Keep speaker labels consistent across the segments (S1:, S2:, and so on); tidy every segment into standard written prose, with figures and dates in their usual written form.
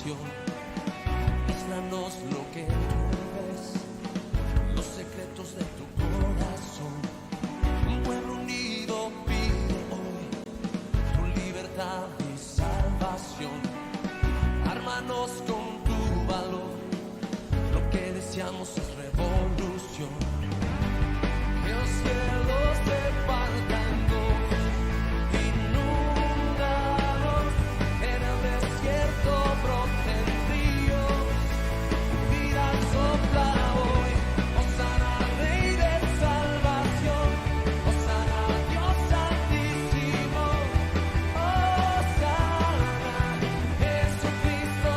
S1: salvación. Muéstranos lo que tú ves, los secretos de tu corazón. Un pueblo unido pide hoy tu libertad y salvación. Ármanos con tu valor, lo que deseamos es revolución. Que los cielos se partan hoy, inundados en el desierto broten ríos, vida sopla hoy. Hosana, Rey de salvación, Hosana, Dios santísimo, Hosana, Jesucristo,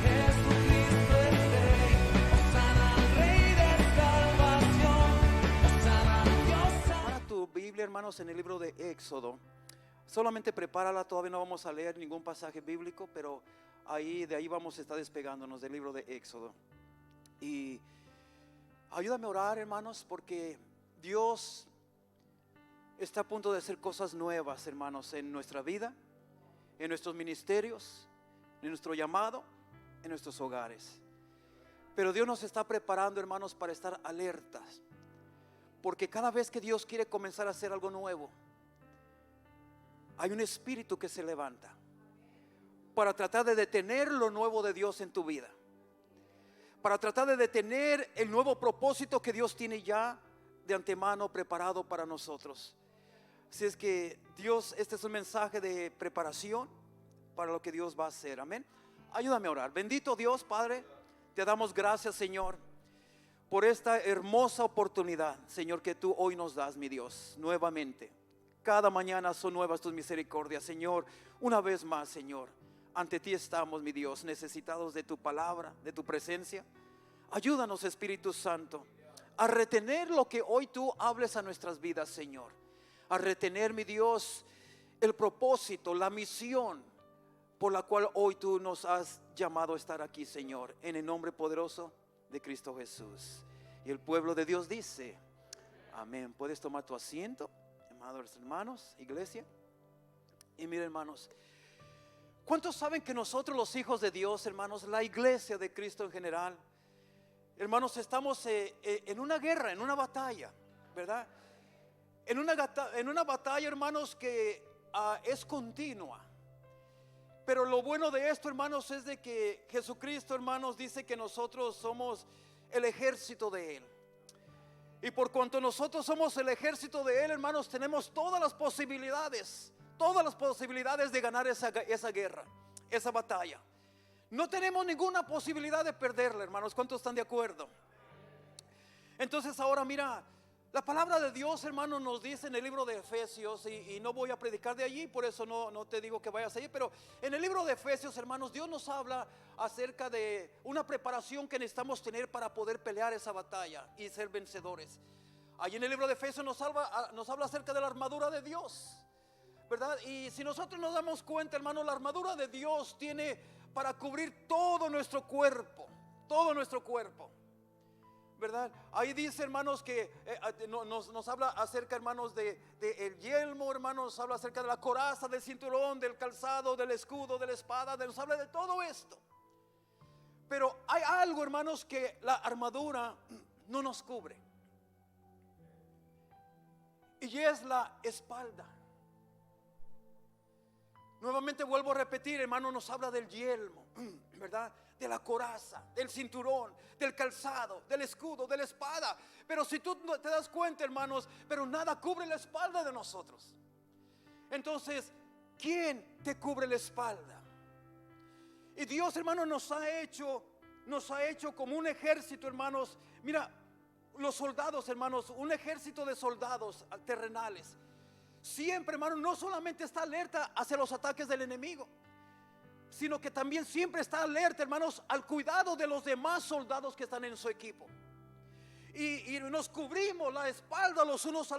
S1: Jesucristo es Rey. Hosana, Rey de salvación, Hosana, Dios santísimo.
S2: Para tu Biblia, hermanos, en el libro de Éxodo. Solamente prepárala, todavía no vamos a leer ningún pasaje bíblico, pero de ahí vamos a estar despegándonos del libro de Éxodo. Y ayúdame a orar, hermanos, porque Dios está a punto de hacer cosas nuevas, hermanos, en nuestra vida, en nuestros ministerios, en nuestro llamado, en nuestros hogares. Pero Dios nos está preparando, hermanos, para estar alertas, porque cada vez que Dios quiere comenzar a hacer algo nuevo, hay un espíritu que se levanta para tratar de detener lo nuevo de Dios en tu vida, para tratar de detener el nuevo propósito que Dios tiene ya de antemano preparado para nosotros. Así es que Dios, este es un mensaje de preparación para lo que Dios va a hacer. Amén. Ayúdame a orar. Bendito Dios, Padre, te damos gracias, Señor, por esta hermosa oportunidad, Señor, que tú hoy nos das, mi Dios, nuevamente. Cada mañana son nuevas tus misericordias, Señor. Una vez más, Señor, ante ti estamos, mi Dios, necesitados de tu palabra, de tu presencia. Ayúdanos, Espíritu Santo, a retener lo que hoy tú hables a nuestras vidas, Señor. A retener, mi Dios, el propósito, la misión por la cual hoy tú nos has llamado a estar aquí, Señor, en el nombre poderoso de Cristo Jesús. Y el pueblo de Dios dice: amén. Puedes tomar tu asiento, amados hermanos, iglesia. Y miren, hermanos, ¿cuántos saben que nosotros, los hijos de Dios, hermanos, la iglesia de Cristo en general, hermanos, estamos en una guerra, en una batalla, ¿verdad? En una batalla, hermanos, que es continua. Pero lo bueno de esto, hermanos, es de que Jesucristo, hermanos, dice que nosotros somos el ejército de Él. Y por cuanto nosotros somos el ejército de Él, hermanos, tenemos todas las posibilidades de ganar esa guerra, esa batalla. No tenemos ninguna posibilidad de perderla, hermanos. ¿Cuántos están de acuerdo? Entonces ahora mira, la palabra de Dios, hermanos, nos dice en el libro de Efesios, y no voy a predicar de allí, por eso no te digo que vayas allí, pero en el libro de Efesios, hermanos, Dios nos habla acerca de una preparación que necesitamos tener para poder pelear esa batalla y ser vencedores. Allí en el libro de Efesios nos habla acerca de la armadura de Dios, ¿verdad? Y si nosotros nos damos cuenta, hermanos, la armadura de Dios tiene para cubrir todo nuestro cuerpo, ¿verdad? Ahí dice, hermanos, que nos habla acerca, hermanos, de el yelmo, hermanos, nos habla acerca de la coraza, del cinturón, del calzado, del escudo, de la espada, nos habla de todo esto. Pero hay algo, hermanos, que la armadura no nos cubre, y es la espalda. Nuevamente vuelvo a repetir, hermano, nos habla del yelmo, ¿verdad? De la coraza, del cinturón, del calzado, del escudo, de la espada. Pero si tú te das cuenta, hermanos, pero nada cubre la espalda de nosotros. Entonces, ¿quién te cubre la espalda? Y Dios, hermanos, nos ha hecho como un ejército, hermanos. Mira, los soldados, hermanos, un ejército de soldados terrenales. Siempre, hermano, no solamente está alerta hacia los ataques del enemigo, sino que también siempre está alerta, hermanos, al cuidado de los demás soldados que están en su equipo. Y nos cubrimos la espalda los unos,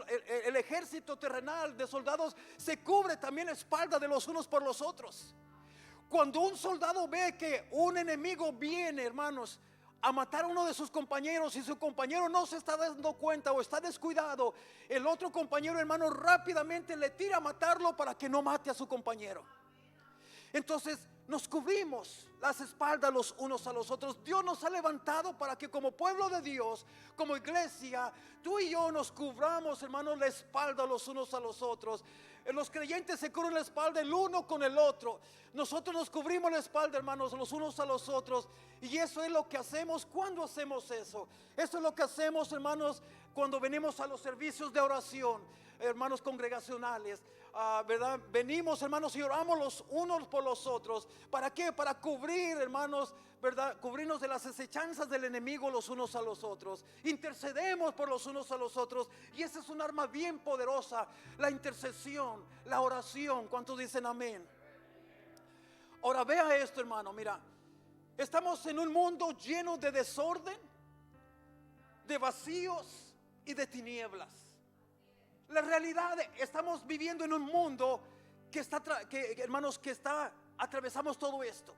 S2: el ejército terrenal de soldados se cubre también la espalda de los unos por los otros. Cuando un soldado ve que un enemigo viene, hermanos, a matar a uno de sus compañeros, y su compañero no se está dando cuenta o está descuidado, el otro compañero, hermano, rápidamente le tira a matarlo para que no mate a su compañero. Entonces nos cubrimos las espaldas los unos a los otros. Dios nos ha levantado para que como pueblo de Dios, como iglesia, tú y yo nos cubramos, hermanos, la espalda los unos a los otros. Los creyentes se cubren la espalda el uno con el otro. Nosotros nos cubrimos la espalda, hermanos, los unos a los otros. Y eso es lo que hacemos cuando hacemos eso. Eso es lo que hacemos, hermanos, cuando venimos a los servicios de oración, hermanos congregacionales. ¿Verdad? Venimos, hermanos, y oramos los unos por los otros. ¿Para qué? Para cubrir, hermanos, ¿verdad? Cubrirnos de las acechanzas del enemigo los unos a los otros. Intercedemos por los unos a los otros. Y esa es un arma bien poderosa, la intercesión, la oración. ¿Cuántos dicen amén? Ahora vea esto, hermano, mira. Estamos en un mundo lleno de desorden, de vacíos y de tinieblas. La realidad, estamos viviendo en un mundo que está, hermanos, atravesamos todo esto.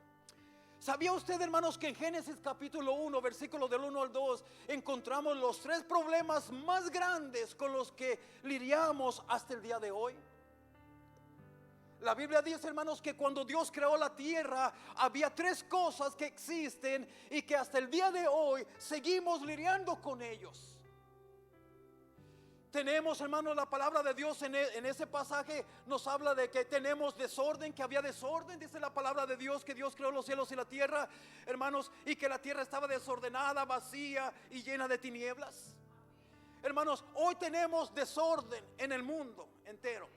S2: ¿Sabía usted, hermanos, que en Génesis capítulo 1, versículo del 1 al 2, encontramos los 3 problemas más grandes con los que lidiamos hasta el día de hoy? La Biblia dice, hermanos, que cuando Dios creó la tierra, había 3 cosas que existen y que hasta el día de hoy seguimos lidiando con ellos. Tenemos, hermanos, la palabra de Dios en ese pasaje nos habla de que tenemos desorden, que había desorden. Dice la palabra de Dios que Dios creó los cielos y la tierra, hermanos, y que la tierra estaba desordenada, vacía y llena de tinieblas. Hermanos, hoy tenemos desorden en el mundo entero.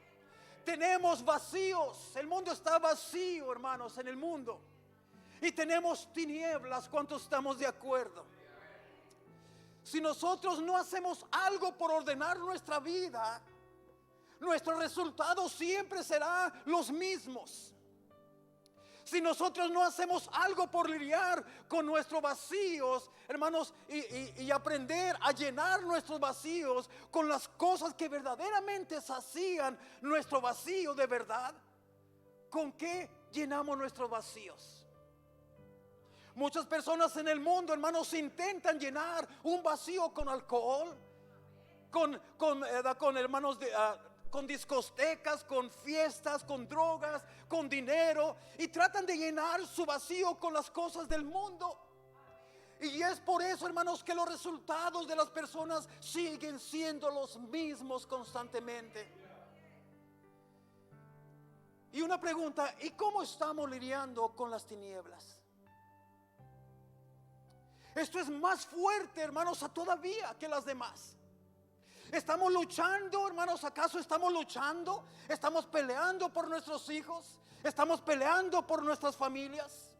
S2: Tenemos vacíos, el mundo está vacío, hermanos, en el mundo. Y tenemos tinieblas. ¿Cuántos estamos de acuerdo? Si nosotros no hacemos algo por ordenar nuestra vida, nuestros resultados siempre serán los mismos. Si nosotros no hacemos algo por lidiar con nuestros vacíos, hermanos, y aprender a llenar nuestros vacíos con las cosas que verdaderamente sacían nuestro vacío de verdad, ¿con qué llenamos nuestros vacíos? Muchas personas en el mundo, hermanos, intentan llenar un vacío con alcohol, con hermanos, con discotecas, con fiestas, con drogas, con dinero, y tratan de llenar su vacío con las cosas del mundo. Y es por eso, hermanos, que los resultados de las personas siguen siendo los mismos constantemente. Y una pregunta, ¿y cómo estamos lidiando con las tinieblas? Esto es más fuerte, hermanos, todavía que las demás. Estamos luchando, hermanos, ¿acaso estamos luchando? Estamos peleando por nuestros hijos. Estamos peleando por nuestras familias.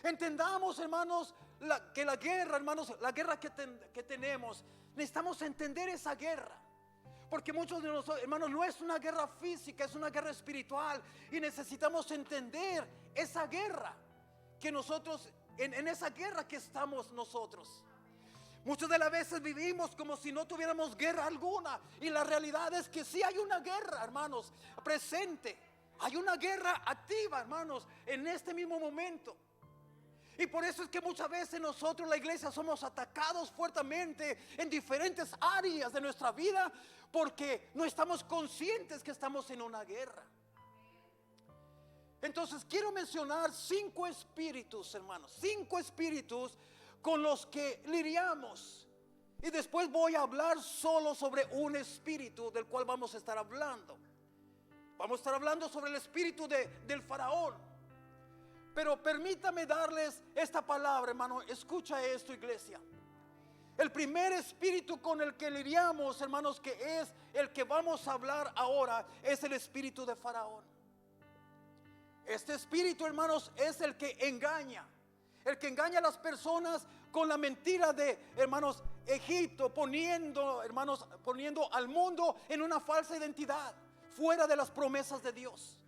S2: Entendamos, hermanos, que la guerra, hermanos, la guerra que tenemos, necesitamos entender esa guerra. Porque muchos de nosotros, hermanos, no es una guerra física, es una guerra espiritual. Y necesitamos entender esa guerra que nosotros, en esa guerra que estamos nosotros. Muchas de las veces vivimos como si no tuviéramos guerra alguna. Y la realidad es que sí hay una guerra, hermanos, presente. Hay una guerra activa, hermanos, en este mismo momento. Y por eso es que muchas veces nosotros, la iglesia, somos atacados fuertemente en diferentes áreas de nuestra vida, porque no estamos conscientes que estamos en una guerra. Entonces quiero mencionar 5 espíritus, hermanos, 5 espíritus con los que lidiamos. Y después voy a hablar solo sobre un espíritu del cual vamos a estar hablando. Vamos a estar hablando sobre el espíritu del faraón. Pero permítame darles esta palabra, hermano. Escucha esto, iglesia. El primer espíritu con el que lidiamos, hermanos, que es el que vamos a hablar ahora, es el espíritu de Faraón. Este espíritu, hermanos, es el que engaña. El que engaña a las personas con la mentira de, hermanos, Egipto, poniendo al mundo en una falsa identidad, fuera de las promesas de Dios.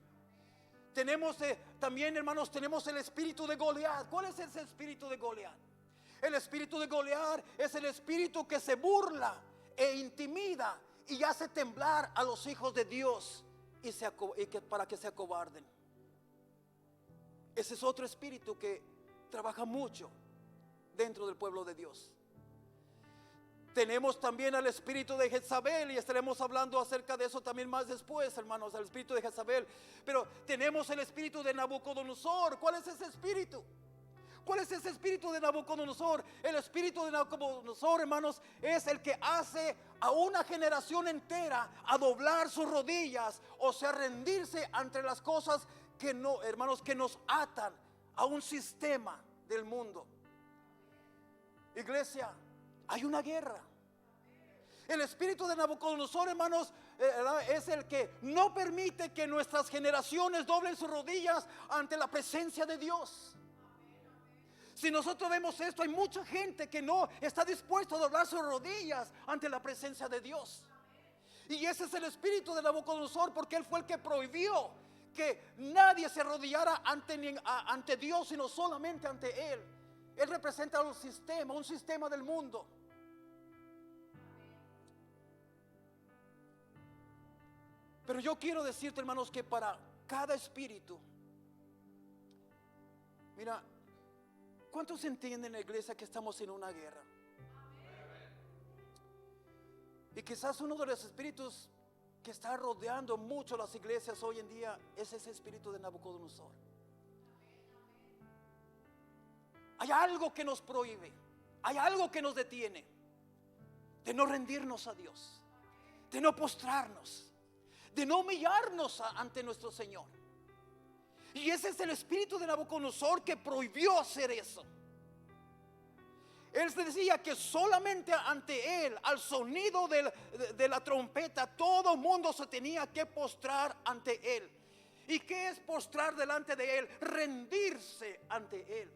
S2: Tenemos también, hermanos, tenemos el espíritu de Goliat. ¿Cuál es ese espíritu de Goliat? El espíritu de Goliat es el espíritu que se burla e intimida y hace temblar a los hijos de Dios para que se acobarden. Ese es otro espíritu que trabaja mucho dentro del pueblo de Dios. Tenemos también al espíritu de Jezabel, y estaremos hablando acerca de eso también más después, hermanos, el espíritu de Jezabel. Pero tenemos el espíritu de Nabucodonosor. ¿Cuál es ese espíritu? ¿Cuál es ese espíritu de Nabucodonosor? El espíritu de Nabucodonosor, hermanos, es el que hace a una generación entera a doblar sus rodillas, o sea, rendirse ante las cosas que no, hermanos, que nos atan a un sistema del mundo. Iglesia, hay una guerra. El espíritu de Nabucodonosor, hermanos, es el que no permite que nuestras generaciones doblen sus rodillas ante la presencia de Dios. Si nosotros vemos esto, hay mucha gente que no está dispuesta a doblar sus rodillas ante la presencia de Dios. Y ese es el espíritu de Nabucodonosor, porque él fue el que prohibió que nadie se arrodillara ante Dios, sino solamente ante Él. Él representa un sistema del mundo. Pero yo quiero decirte, hermanos, que para cada espíritu, mira, ¿cuántos entienden en la iglesia que estamos en una guerra? Y quizás uno de los espíritus que está rodeando mucho las iglesias hoy en día es ese espíritu de Nabucodonosor. Hay algo que nos prohíbe, hay algo que nos detiene de no rendirnos a Dios, de no postrarnos, de no humillarnos ante nuestro Señor. Y ese es el espíritu de Nabucodonosor que prohibió hacer eso. Él decía que solamente ante él, al sonido de la trompeta, todo mundo se tenía que postrar ante él. ¿Y qué es postrar delante de él? Rendirse ante él.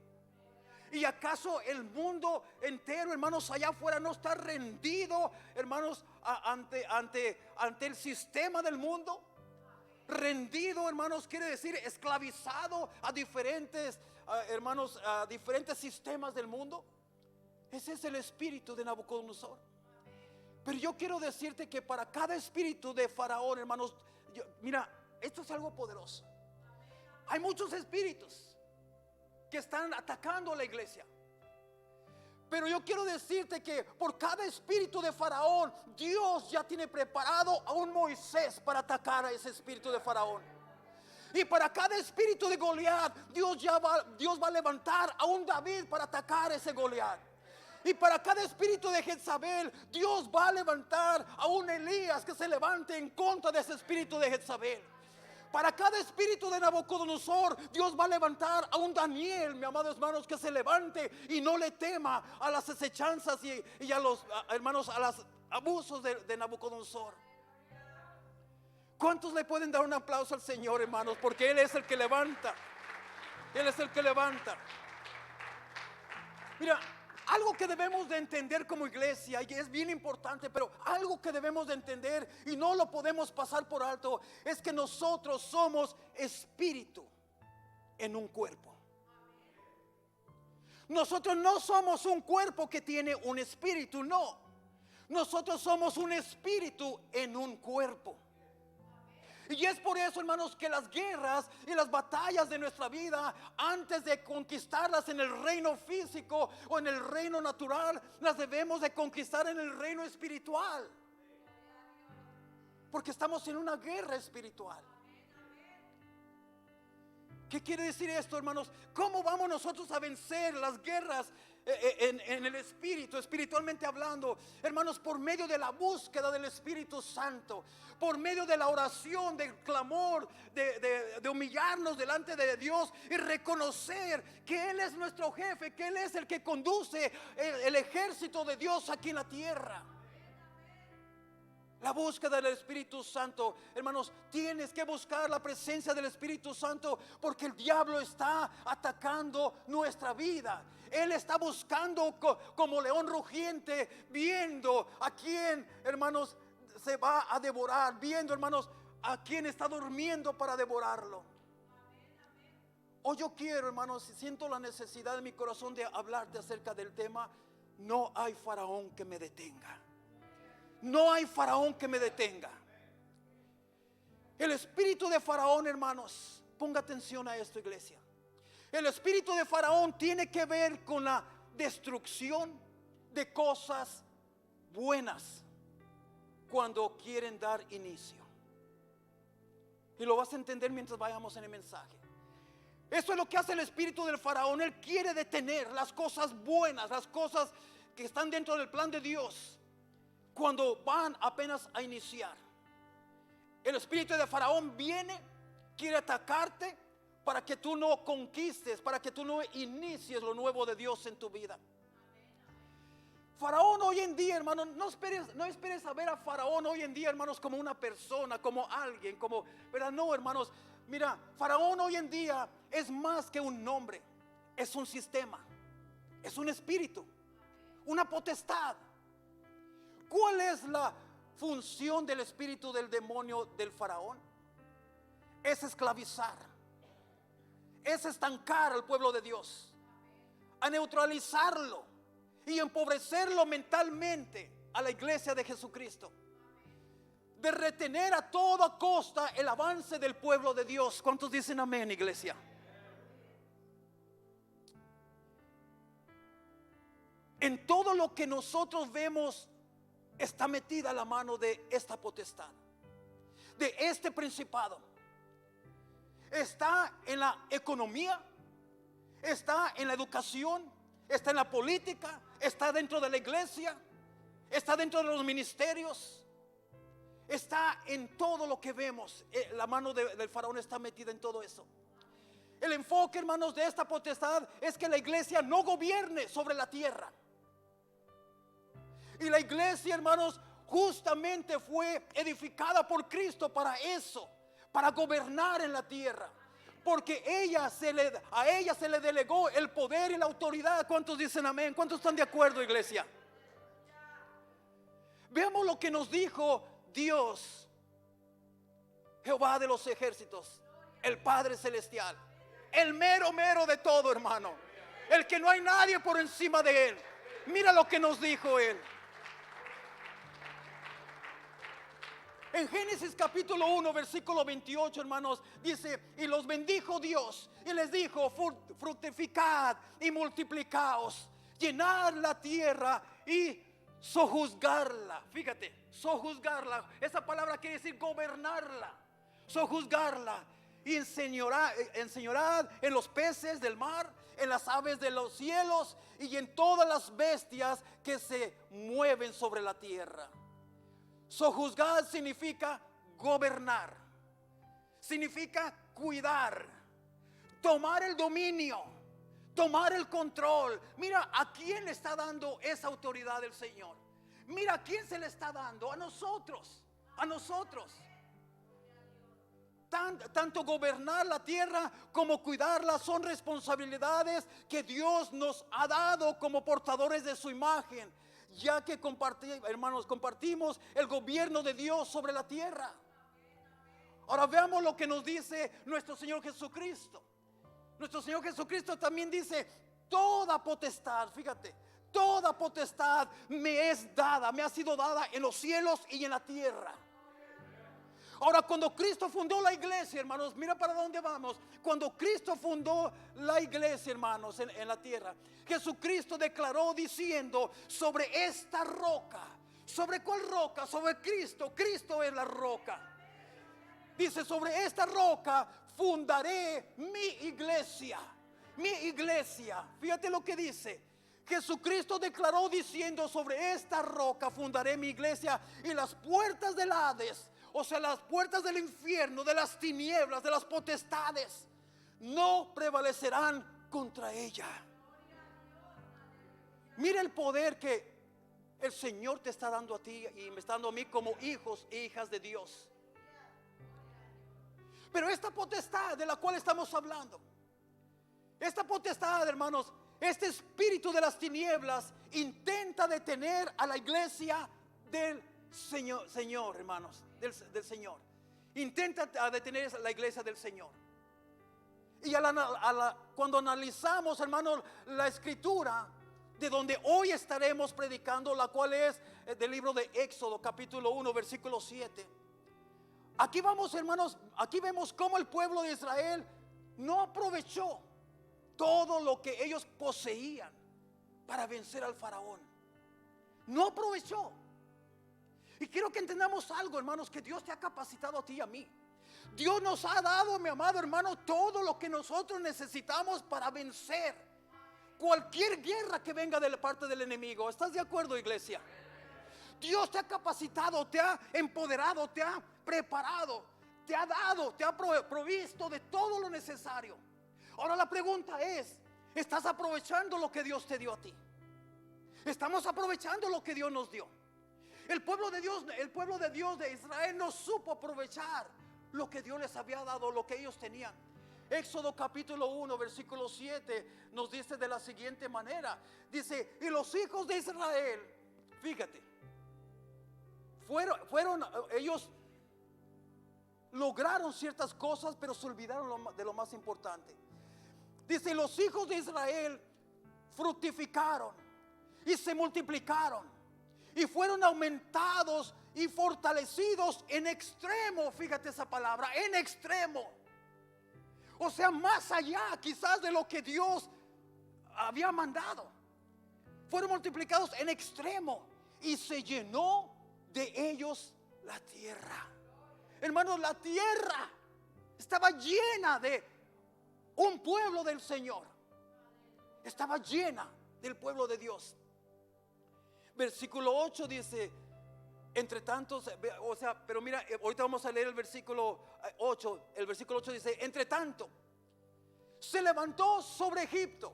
S2: ¿Y acaso el mundo entero, hermanos, allá afuera no está rendido, hermanos, ante el sistema del mundo? Rendido, hermanos, quiere decir esclavizado a diferentes, hermanos, a diferentes sistemas del mundo. Ese es el espíritu de Nabucodonosor. Pero yo quiero decirte que para cada espíritu de Faraón, hermanos, mira, esto es algo poderoso. Hay muchos espíritus que están atacando a la iglesia. Pero yo quiero decirte que por cada espíritu de Faraón, Dios ya tiene preparado a un Moisés para atacar a ese espíritu de Faraón. Y para cada espíritu de Goliat, Dios va a levantar a un David para atacar a ese Goliat. Y para cada espíritu de Jezabel, Dios va a levantar a un Elías que se levante en contra de ese espíritu de Jezabel. Para cada espíritu de Nabucodonosor, Dios va a levantar a un Daniel, mi amados hermanos, que se levante y no le tema a las acechanzas y a los hermanos, a los abusos de Nabucodonosor. ¿Cuántos le pueden dar un aplauso al Señor, hermanos? Porque Él es el que levanta. Él es el que levanta. Mira, algo que debemos de entender como iglesia, y es bien importante, pero algo que debemos de entender y no lo podemos pasar por alto, es que nosotros somos espíritu en un cuerpo. Nosotros no somos un cuerpo que tiene un espíritu, no. Nosotros somos un espíritu en un cuerpo. Y es por eso, hermanos, que las guerras y las batallas de nuestra vida, antes de conquistarlas en el reino físico o en el reino natural, las debemos de conquistar en el reino espiritual. Porque estamos en una guerra espiritual. ¿Qué quiere decir esto, hermanos? ¿Cómo vamos nosotros a vencer las guerras en el espíritu, espiritualmente hablando? Hermanos, por medio de la búsqueda del Espíritu Santo, por medio de la oración, del clamor, de humillarnos delante de Dios y reconocer que Él es nuestro jefe, que Él es el que conduce el ejército de Dios aquí en la tierra. La búsqueda del Espíritu Santo, hermanos, tienes que buscar la presencia del Espíritu Santo, porque el diablo está atacando nuestra vida. Él está buscando como león rugiente, viendo a quién, hermanos, se va a devorar, viendo, hermanos, a quién está durmiendo para devorarlo. Hoy yo quiero, hermanos, siento la necesidad en mi corazón de hablarte acerca del tema. No hay faraón que me detenga. No hay faraón que me detenga. El espíritu de faraón, hermanos, ponga atención a esto, iglesia. El espíritu de faraón tiene que ver con la destrucción de cosas buenas cuando quieren dar inicio. Y lo vas a entender mientras vayamos en el mensaje. Eso es lo que hace el espíritu del faraón. Él quiere detener las cosas buenas, las cosas que están dentro del plan de Dios, cuando van apenas a iniciar. El espíritu de faraón viene, quiere atacarte para que tú no conquistes, para que tú no inicies lo nuevo de Dios en tu vida. Faraón hoy en día, hermanos, no esperes a ver a Faraón hoy en día, hermanos, como una persona, como alguien, como, ¿verdad? No, hermanos, mira, Faraón hoy en día es más que un nombre, es un sistema, es un espíritu, una potestad. ¿Cuál es la función del espíritu del demonio del Faraón? Es esclavizar, es estancar al pueblo de Dios, a neutralizarlo y empobrecerlo mentalmente a la iglesia de Jesucristo, de retener a toda costa el avance del pueblo de Dios. ¿Cuántos dicen amén, iglesia? En todo lo que nosotros vemos está metida la mano de esta potestad, de este principado. Está en la economía, está en la educación, está en la política, está dentro de la iglesia, está dentro de los ministerios, está en todo lo que vemos. La mano del faraón está metida en todo eso. El enfoque, hermanos, de esta potestad es que la iglesia no gobierne sobre la tierra. Y la iglesia, hermanos, justamente fue edificada por Cristo para eso, para gobernar en la tierra. Porque a ella se le delegó el poder y la autoridad. ¿Cuántos dicen amén? ¿Cuántos están de acuerdo, iglesia? Veamos lo que nos dijo Dios, Jehová de los ejércitos, el Padre celestial, el mero de todo, hermano, el que no hay nadie por encima de él. Mira lo que nos dijo él. En Génesis capítulo 1 versículo 28, hermanos, dice: y los bendijo Dios y les dijo: fructificad y multiplicaos, llenad la tierra y sojuzgarla. Fíjate, sojuzgarla, esa palabra quiere decir gobernarla, sojuzgarla. Y enseñorad en los peces del mar, en las aves de los cielos y en todas las bestias que se mueven sobre la tierra. Sojuzgar significa gobernar, significa cuidar, tomar el dominio, tomar el control. Mira, ¿a quién le está dando esa autoridad el Señor? Mira, ¿a quién se le está dando? A nosotros, a nosotros. Tanto gobernar la tierra como cuidarla son responsabilidades que Dios nos ha dado como portadores de su imagen, ya que compartimos el gobierno de Dios sobre la tierra. Ahora veamos lo que nos dice nuestro Señor Jesucristo. Nuestro Señor Jesucristo también dice: toda potestad, fíjate, toda potestad me es dada, me ha sido dada en los cielos y en la tierra. Ahora, cuando Cristo fundó la iglesia, hermanos, mira para dónde vamos. Cuando Cristo fundó la iglesia, hermanos, en la tierra, Jesucristo declaró diciendo: sobre esta roca. ¿Sobre cuál roca? Sobre Cristo. Cristo es la roca. Dice: sobre esta roca fundaré mi iglesia. Mi iglesia. Fíjate lo que dice. Jesucristo declaró diciendo: sobre esta roca fundaré mi iglesia, y las puertas del Hades, o sea, las puertas del infierno, de las tinieblas, de las potestades, no prevalecerán contra ella. Mira el poder que el Señor te está dando a ti y me está dando a mí como hijos e hijas de Dios. Pero esta potestad de la cual estamos hablando, esta potestad, hermanos, este espíritu de las tinieblas intenta detener a la iglesia del Señor, hermanos, del Señor. Intenta detener a la iglesia del Señor. Y cuando analizamos, hermanos, la escritura de donde hoy estaremos predicando, la cual es del libro de Éxodo capítulo 1 versículo 7. Aquí vamos, hermanos, aquí vemos cómo el pueblo de Israel no aprovechó todo lo que ellos poseían para vencer al faraón. No aprovechó. Y quiero que entendamos algo, hermanos, que Dios te ha capacitado a ti y a mí. Dios nos ha dado, mi amado hermano, todo lo que nosotros necesitamos para vencer cualquier guerra que venga de la parte del enemigo. ¿Estás de acuerdo, iglesia? Dios te ha capacitado, te ha empoderado, te ha preparado, te ha dado, te ha provisto de todo lo necesario. Ahora la pregunta es, ¿estás aprovechando lo que Dios te dio a ti? ¿Estamos aprovechando lo que Dios nos dio? El pueblo de Dios de Israel no supo aprovechar lo que Dios les había dado, lo que ellos tenían. Éxodo capítulo 1 versículo 7 nos dice de la siguiente manera. Dice, y los hijos de Israel, fíjate, ellos lograron ciertas cosas, pero se olvidaron de lo más importante. Dice, los hijos de Israel fructificaron y se multiplicaron y fueron aumentados y fortalecidos en extremo. Fíjate esa palabra, en extremo. O sea, más allá quizás de lo que Dios había mandado. Fueron multiplicados en extremo y se llenó de ellos la tierra. Hermanos, la tierra estaba llena de un pueblo del Señor. Estaba llena del pueblo de Dios. Versículo 8 dice, entre tantos, o sea, pero mira, ahorita vamos a leer el versículo 8. El versículo 8 dice, entre tanto, se levantó sobre Egipto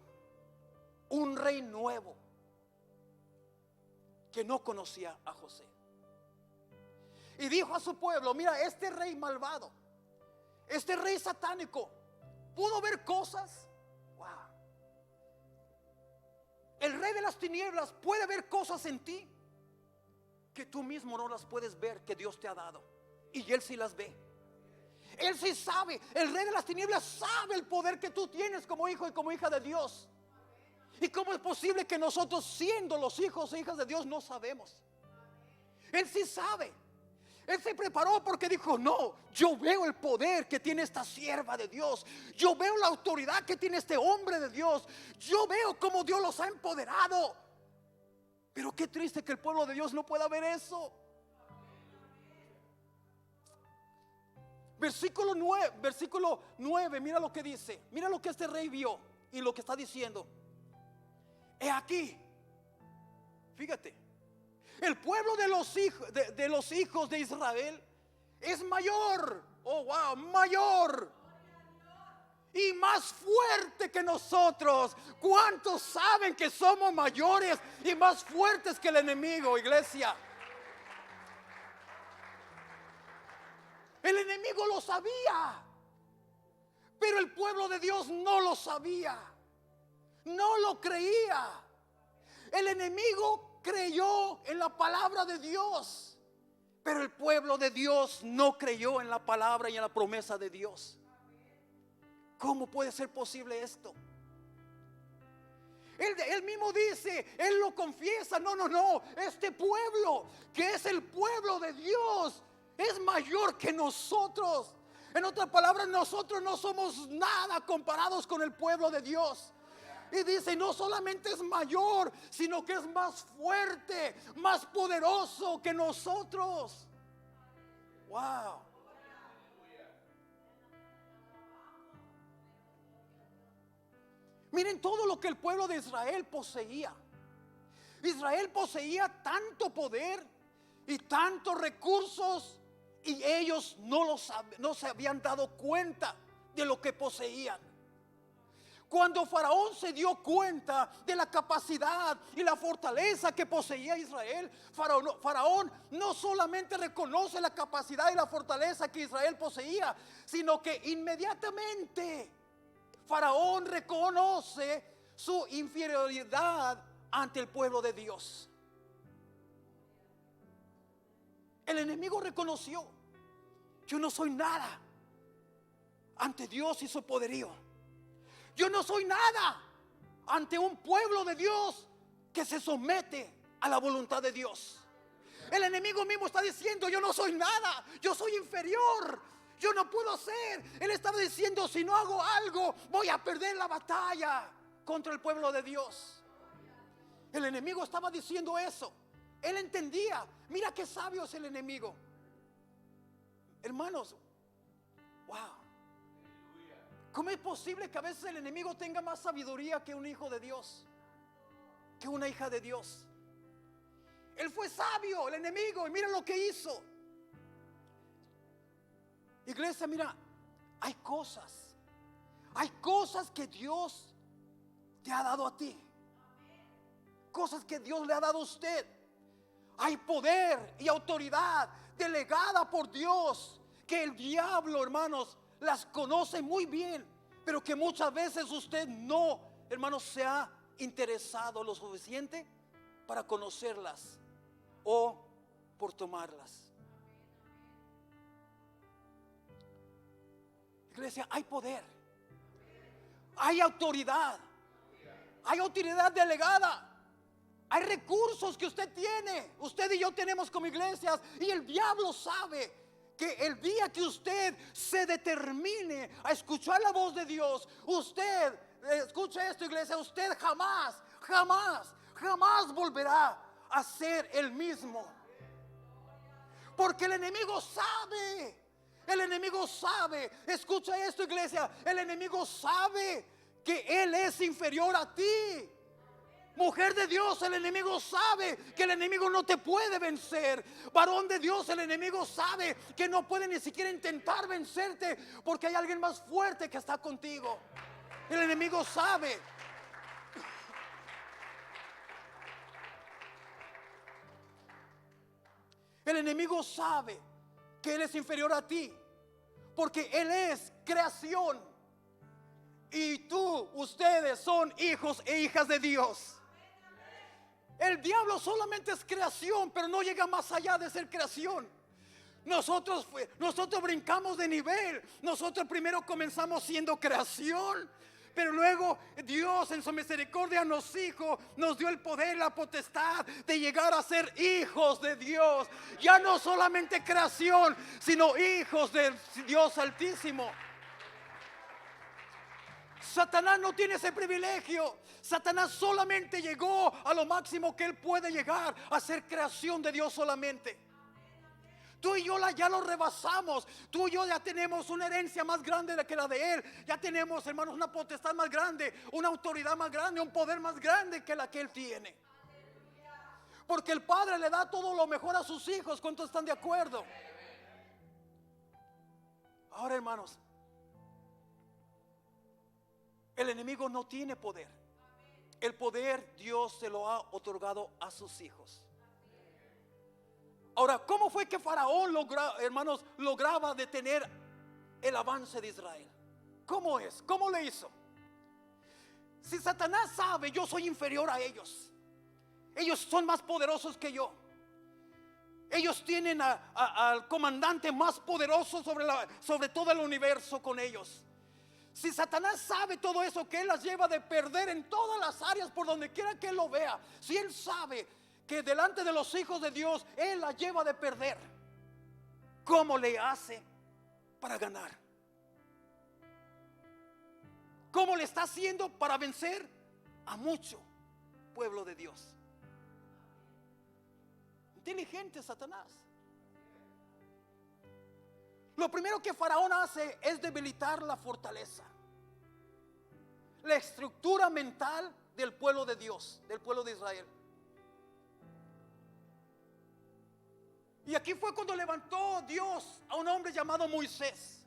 S2: un rey nuevo que no conocía a José. Y dijo a su pueblo, mira, este rey malvado, este rey satánico, pudo ver cosas. Wow. El rey de las tinieblas puede ver cosas en ti que tú mismo no las puedes ver, que Dios te ha dado. Y Él sí las ve. Él sí sabe. El rey de las tinieblas sabe el poder que tú tienes como hijo y como hija de Dios. ¿Y cómo es posible que nosotros, siendo los hijos e hijas de Dios, no sabemos? Él sí sabe. Él se preparó porque dijo, no, yo veo el poder que tiene esta sierva de Dios. Yo veo la autoridad que tiene este hombre de Dios. Yo veo cómo Dios los ha empoderado. Pero qué triste que el pueblo de Dios no pueda ver eso. Versículo 9, mira lo que dice. Mira lo que este rey vio y lo que está diciendo. He aquí, fíjate, el pueblo de los hijos de Israel es mayor, oh wow, mayor y más fuerte que nosotros. ¿Cuántos saben que somos mayores y más fuertes que el enemigo, iglesia? El enemigo lo sabía, pero el pueblo de Dios no lo sabía, no lo creía. El enemigo creyó en la palabra de Dios, pero el pueblo de Dios no creyó en la palabra y en la promesa de Dios. ¿Cómo puede ser posible esto? Él mismo dice, él lo confiesa, no, este pueblo que es el pueblo de Dios es mayor que nosotros. En otras palabras, nosotros no somos nada comparados con el pueblo de Dios. Y dice, no solamente es mayor, sino que es más fuerte, más poderoso que nosotros. Wow. Miren todo lo que el pueblo de Israel poseía. Israel poseía tanto poder y tantos recursos, y ellos no se habían dado cuenta de lo que poseían. Cuando Faraón se dio cuenta de la capacidad y la fortaleza que poseía Israel, Faraón no solamente reconoce la capacidad y la fortaleza que Israel poseía, sino que inmediatamente Faraón reconoce su inferioridad ante el pueblo de Dios. El enemigo reconoció, yo no soy nada ante Dios y su poderío. Yo no soy nada ante un pueblo de Dios que se somete a la voluntad de Dios. El enemigo mismo está diciendo, yo no soy nada, yo soy inferior, yo no puedo ser. Él estaba diciendo, si no hago algo, voy a perder la batalla contra el pueblo de Dios. El enemigo estaba diciendo eso. Él entendía. Mira qué sabio es el enemigo. Hermanos, wow. ¿Cómo es posible que a veces el enemigo tenga más sabiduría que un hijo de Dios? Que una hija de Dios. Él fue sabio, el enemigo, y mira lo que hizo. Iglesia, mira, hay cosas que Dios te ha dado a ti. Cosas que Dios le ha dado a usted. Hay poder y autoridad delegada por Dios, que el diablo, hermanos, las conoce muy bien, pero que muchas veces usted no, hermanos, se ha interesado lo suficiente para conocerlas o por tomarlas. Iglesia, hay poder, hay autoridad delegada. Hay recursos que usted tiene, usted y yo tenemos como iglesias, y el diablo sabe que el día que usted se determine a escuchar la voz de Dios, usted, escuche esto, iglesia, usted jamás volverá a ser el mismo. Porque el enemigo sabe, escucha esto, iglesia, el enemigo sabe que él es inferior a ti. Mujer de Dios, el enemigo sabe que el enemigo no te puede vencer. Varón de Dios, el enemigo sabe que no puede ni siquiera intentar vencerte, porque hay alguien más fuerte que está contigo. El enemigo sabe. El enemigo sabe que él es inferior a ti, porque él es creación y tú, ustedes son hijos e hijas de Dios. El diablo solamente es creación, pero no llega más allá de ser creación. Nosotros brincamos de nivel. Nosotros primero comenzamos siendo creación, pero luego Dios en su misericordia nos dio el poder, la potestad de llegar a ser hijos de Dios. Ya no solamente creación, sino hijos del Dios Altísimo. Satanás no tiene ese privilegio. Satanás solamente llegó a lo máximo que él puede llegar, a ser creación de Dios solamente. Tú y yo ya lo rebasamos. Tú y yo ya tenemos una herencia más grande que la de él. Ya tenemos, hermanos, una potestad más grande, una autoridad más grande, un poder más grande que la que él tiene. Porque el Padre le da todo lo mejor a sus hijos. ¿Cuántos están de acuerdo? Ahora, hermanos, el enemigo no tiene poder. El poder Dios se lo ha otorgado a sus hijos. Ahora, ¿cómo fue que Faraón lograba detener el avance de Israel? ¿Cómo es? ¿Cómo le hizo? Si Satanás sabe, yo soy inferior a ellos. Ellos son más poderosos que yo. Ellos tienen al comandante más poderoso sobre todo el universo con ellos. Si Satanás sabe todo eso, que él las lleva de perder en todas las áreas por donde quiera que él lo vea. Si él sabe que delante de los hijos de Dios él la lleva de perder, ¿cómo le hace para ganar? ¿Cómo le está haciendo para vencer a mucho pueblo de Dios? Inteligente Satanás. Lo primero que Faraón hace es debilitar la fortaleza, la estructura mental del pueblo de Dios, del pueblo de Israel. Y aquí fue cuando levantó Dios a un hombre llamado Moisés.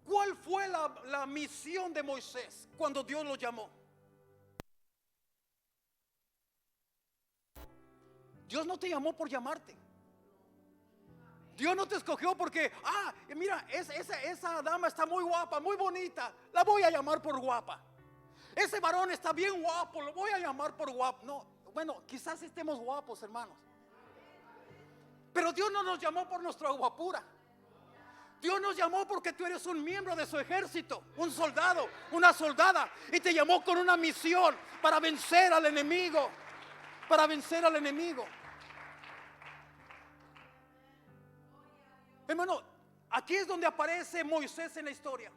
S2: ¿Cuál fue la misión de Moisés cuando Dios lo llamó? Dios no te llamó por llamarte. Dios no te escogió porque, mira, esa dama está muy guapa, muy bonita, la voy a llamar por guapa. Ese varón está bien guapo, lo voy a llamar por guapo. No, bueno, quizás estemos guapos, hermanos, pero Dios no nos llamó por nuestra guapura. Dios nos llamó porque tú eres un miembro de su ejército, un soldado, una soldada, y te llamó con una misión para vencer al enemigo, para vencer al enemigo. Hermano, aquí es donde aparece Moisés en la historia.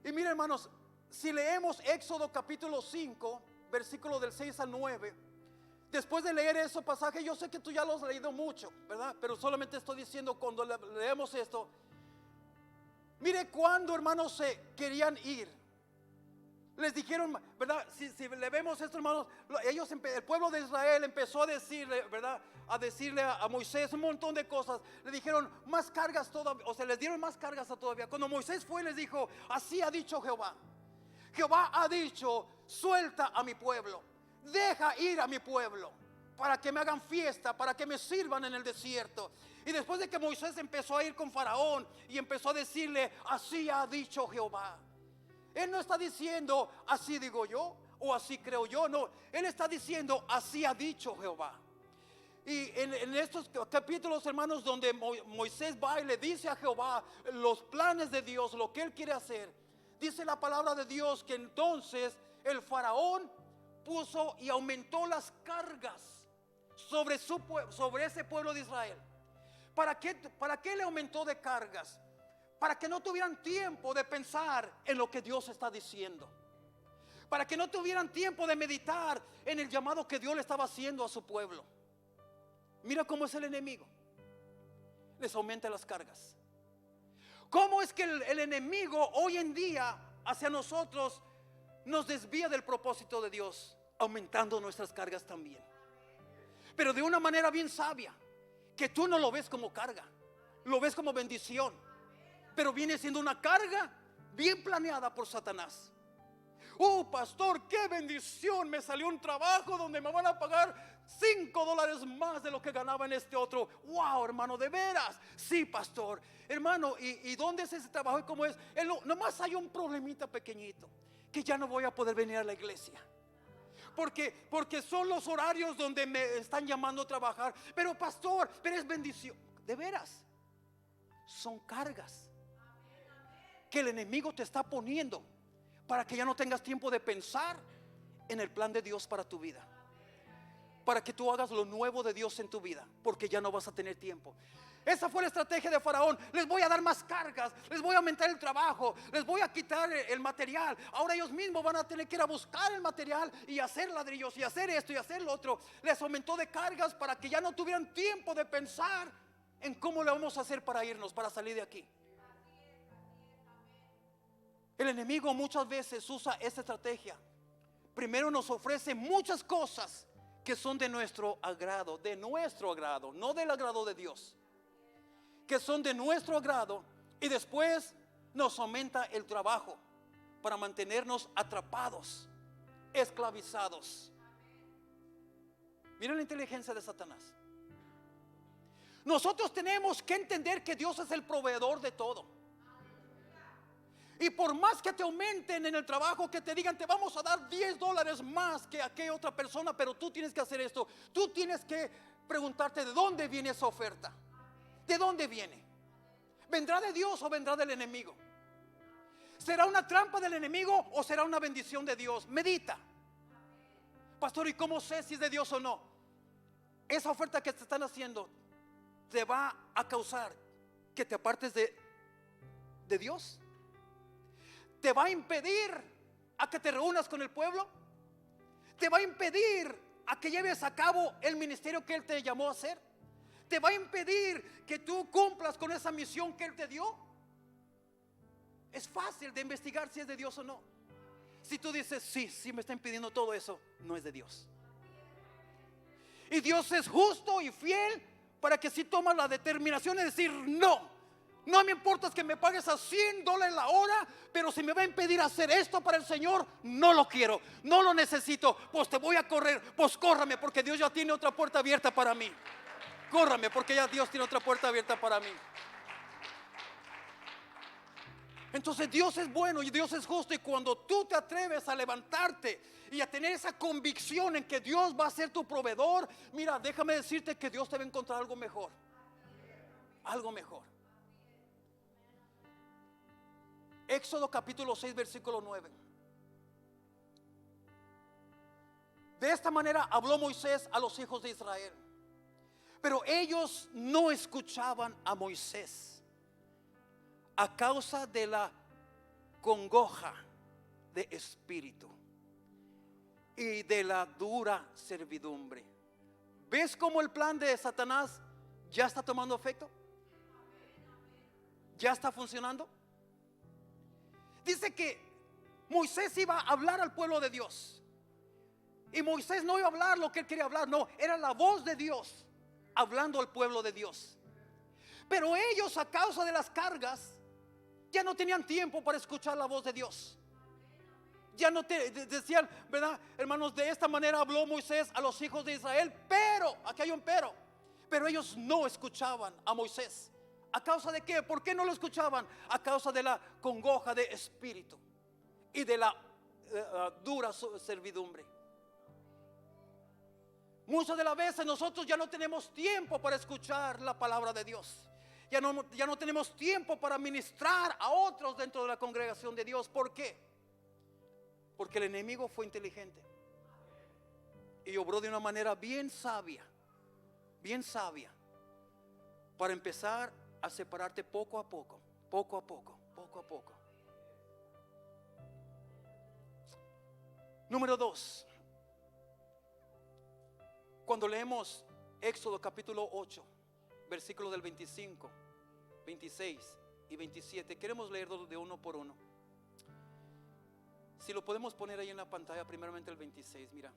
S2: Y mira, hermanos, si leemos Éxodo capítulo 5, versículo del 6 al 9, Después de leer ese pasaje, yo sé que tú ya lo has leído mucho, ¿verdad? Pero solamente estoy diciendo cuando leemos esto. Mire cuando, hermanos, se querían ir. Les dijeron, ¿verdad? Si le vemos esto, hermanos, el pueblo de Israel empezó a decirle, ¿verdad? A decirle a Moisés un montón de cosas. Le dijeron más cargas todavía, o sea, les dieron más cargas todavía. Cuando Moisés fue, les dijo, así ha dicho Jehová. Jehová ha dicho, suelta a mi pueblo, deja ir a mi pueblo, para que me hagan fiesta, para que me sirvan en el desierto. Y después de que Moisés empezó a ir con Faraón y empezó a decirle, así ha dicho Jehová. Él no está diciendo, así digo yo, o así creo yo, no. Él está diciendo, así ha dicho Jehová. Y en estos capítulos, hermanos, donde Moisés va y le dice a Jehová los planes de Dios, lo que él quiere hacer, dice la palabra de Dios que entonces el faraón puso y aumentó las cargas sobre ese pueblo de Israel. ¿Para qué le aumentó de cargas? Para que no tuvieran tiempo de pensar en lo que Dios está diciendo. Para que no tuvieran tiempo de meditar en el llamado que Dios le estaba haciendo a su pueblo. Mira cómo es el enemigo. Les aumenta las cargas. ¿Cómo es que el enemigo hoy en día hacia nosotros nos desvía del propósito de Dios? Aumentando nuestras cargas también. Pero de una manera bien sabia. Que tú no lo ves como carga. Lo ves como bendición. Pero viene siendo una carga bien planeada por Satanás. Oh, pastor, qué bendición, me salió un trabajo donde me van a pagar $5 más de lo que ganaba en este otro. Wow, hermano, de veras. Sí, pastor. Hermano, ¿y dónde es ese trabajo y cómo es? Nomás hay un problemita pequeñito, que ya no voy a poder venir a la iglesia. Porque son los horarios donde me están llamando a trabajar. Pero pastor, pero es bendición. De veras, son cargas que el enemigo te está poniendo para que ya no tengas tiempo de pensar en el plan de Dios para tu vida, para que tú hagas lo nuevo de Dios en tu vida, porque ya no vas a tener tiempo. Esa fue la estrategia de Faraón. Les voy a dar más cargas, les voy a aumentar el trabajo, les voy a quitar el material. Ahora ellos mismos van a tener que ir a buscar el material y hacer ladrillos y hacer esto y hacer lo otro. Les aumentó de cargas para que ya no tuvieran tiempo de pensar en cómo le vamos a hacer para irnos, para salir de aquí. El enemigo muchas veces usa esta estrategia. Primero nos ofrece muchas cosas que son de nuestro agrado, no del agrado de Dios, que son de nuestro agrado, y después nos aumenta el trabajo para mantenernos atrapados, esclavizados. Miren la inteligencia de Satanás. Nosotros tenemos que entender que Dios es el proveedor de todo. Y por más que te aumenten en el trabajo, que te digan te vamos a dar $10 más que aquella otra persona, pero tú tienes que hacer esto. Tú tienes que preguntarte de dónde viene esa oferta. ¿De dónde viene? ¿Vendrá de Dios o vendrá del enemigo? ¿Será una trampa del enemigo o será una bendición de Dios? Medita. Pastor, ¿y cómo sé si es de Dios o no? Esa oferta que te están haciendo te va a causar que te apartes de Dios. ¿Te va a impedir a que te reúnas con el pueblo? ¿Te va a impedir a que lleves a cabo el ministerio que Él te llamó a hacer? ¿Te va a impedir que tú cumplas con esa misión que Él te dio? Es fácil de investigar si es de Dios o no. Si tú dices, sí me está impidiendo todo eso, no es de Dios. Y Dios es justo y fiel para que si tomas la determinación de decir no me importa que me pagues a $100 la hora, pero si me va a impedir hacer esto para el Señor, no lo quiero, no lo necesito. Pues te voy a correr, pues córrame, porque Dios ya tiene otra puerta abierta para mí. Córrame, porque ya Dios tiene otra puerta abierta para mí. Entonces Dios es bueno y Dios es justo, y cuando tú te atreves a levantarte y a tener esa convicción en que Dios va a ser tu proveedor, mira, déjame decirte que Dios te va a encontrar algo mejor. Algo mejor. Éxodo capítulo 6 versículo 9. De esta manera habló Moisés a los hijos de Israel, pero ellos no escuchaban a Moisés a causa de la congoja de espíritu y de la dura servidumbre ¿Ves cómo el plan de Satanás ya está tomando efecto? ¿Ya está funcionando? Dice que Moisés iba a hablar al pueblo de Dios. Y Moisés no iba a hablar lo que él quería hablar, no, era la voz de Dios hablando al pueblo de Dios. Pero ellos, a causa de las cargas, ya no tenían tiempo para escuchar la voz de Dios. Ya no decían, ¿verdad, hermanos? De esta manera habló Moisés a los hijos de Israel, pero, aquí hay un pero ellos no escuchaban a Moisés. ¿A causa de qué? ¿Por qué no lo escuchaban? A causa de la congoja de espíritu y de la dura servidumbre. Muchas de las veces nosotros ya no tenemos tiempo para escuchar la palabra de Dios. Ya no tenemos tiempo para ministrar a otros dentro de la congregación de Dios. ¿Por qué? Porque el enemigo fue inteligente y obró de una manera bien sabia, para empezar a separarte poco a poco. Número 2. Cuando leemos Éxodo capítulo 8, versículos del 25, 26 y 27, queremos leer de uno por uno. Si lo podemos poner ahí en la pantalla, primeramente el 26, mira.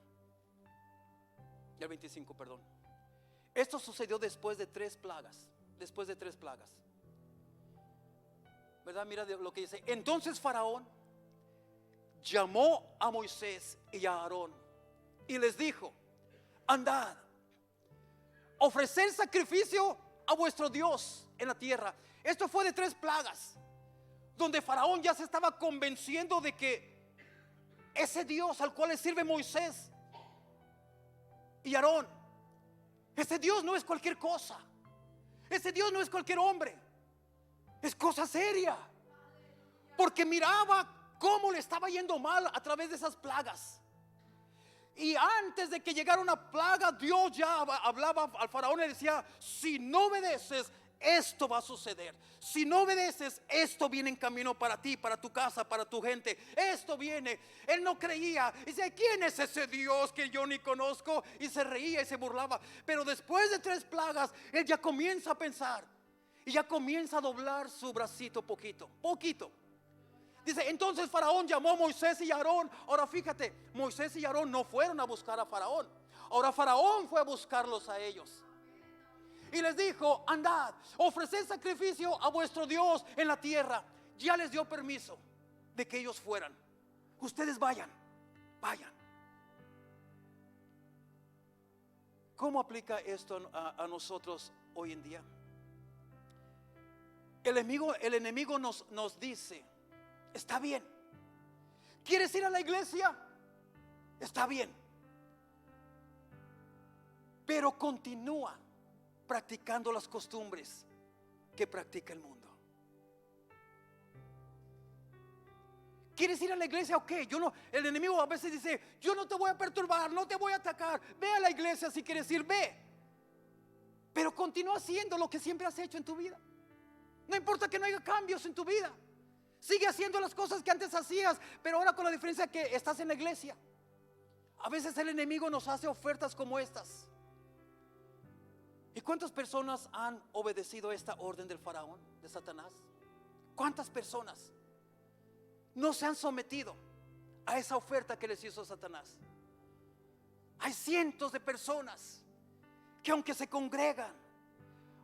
S2: Y el 25, perdón. Esto sucedió después de 3 plagas. ¿Verdad? Mira lo que dice. Entonces Faraón llamó a Moisés y a Aarón y les dijo: andad, ofrecer sacrificio a vuestro Dios en la tierra. Esto fue de 3 plagas, donde Faraón ya se estaba convenciendo de que ese Dios al cual le sirve Moisés y Aarón, ese Dios no es cualquier cosa. Ese Dios no es cualquier hombre. Es cosa seria. Porque miraba cómo le estaba yendo mal a través de esas plagas. Y antes de que llegara una plaga, Dios ya hablaba al faraón y decía: si no obedeces, esto va a suceder. Si no obedeces, esto viene en camino para ti, para tu casa, para tu gente. Esto viene. Él no creía. Dice: ¿quién es ese Dios que yo ni conozco? Y se reía y se burlaba. Pero después de 3 plagas, él ya comienza a pensar. Y ya comienza a doblar su bracito poquito. Dice: entonces Faraón llamó a Moisés y Aarón. Ahora fíjate, Moisés y Aarón no fueron a buscar a Faraón. Ahora Faraón fue a buscarlos a ellos. Y les dijo: andad, ofreced sacrificio a vuestro Dios en la tierra. Ya les dio permiso de que ellos fueran. Ustedes vayan. ¿Cómo aplica esto a nosotros hoy en día? El enemigo nos dice: está bien. ¿Quieres ir a la iglesia? Está bien. Pero continúa practicando las costumbres que practica el mundo. ¿Quieres ir a la iglesia? Ok, el enemigo a veces dice: yo no te voy a perturbar, no te voy a atacar. Ve a la iglesia si quieres ir, ve. Pero continúa haciendo lo que siempre has hecho en tu vida. No importa que no haya cambios en tu vida. Sigue haciendo las cosas que antes hacías, pero ahora con la diferencia que estás en la iglesia. A veces el enemigo nos hace ofertas como estas. ¿Y cuántas personas han obedecido esta orden del faraón, de Satanás? ¿Cuántas personas no se han sometido a esa oferta que les hizo Satanás? Hay cientos de personas que, aunque se congregan,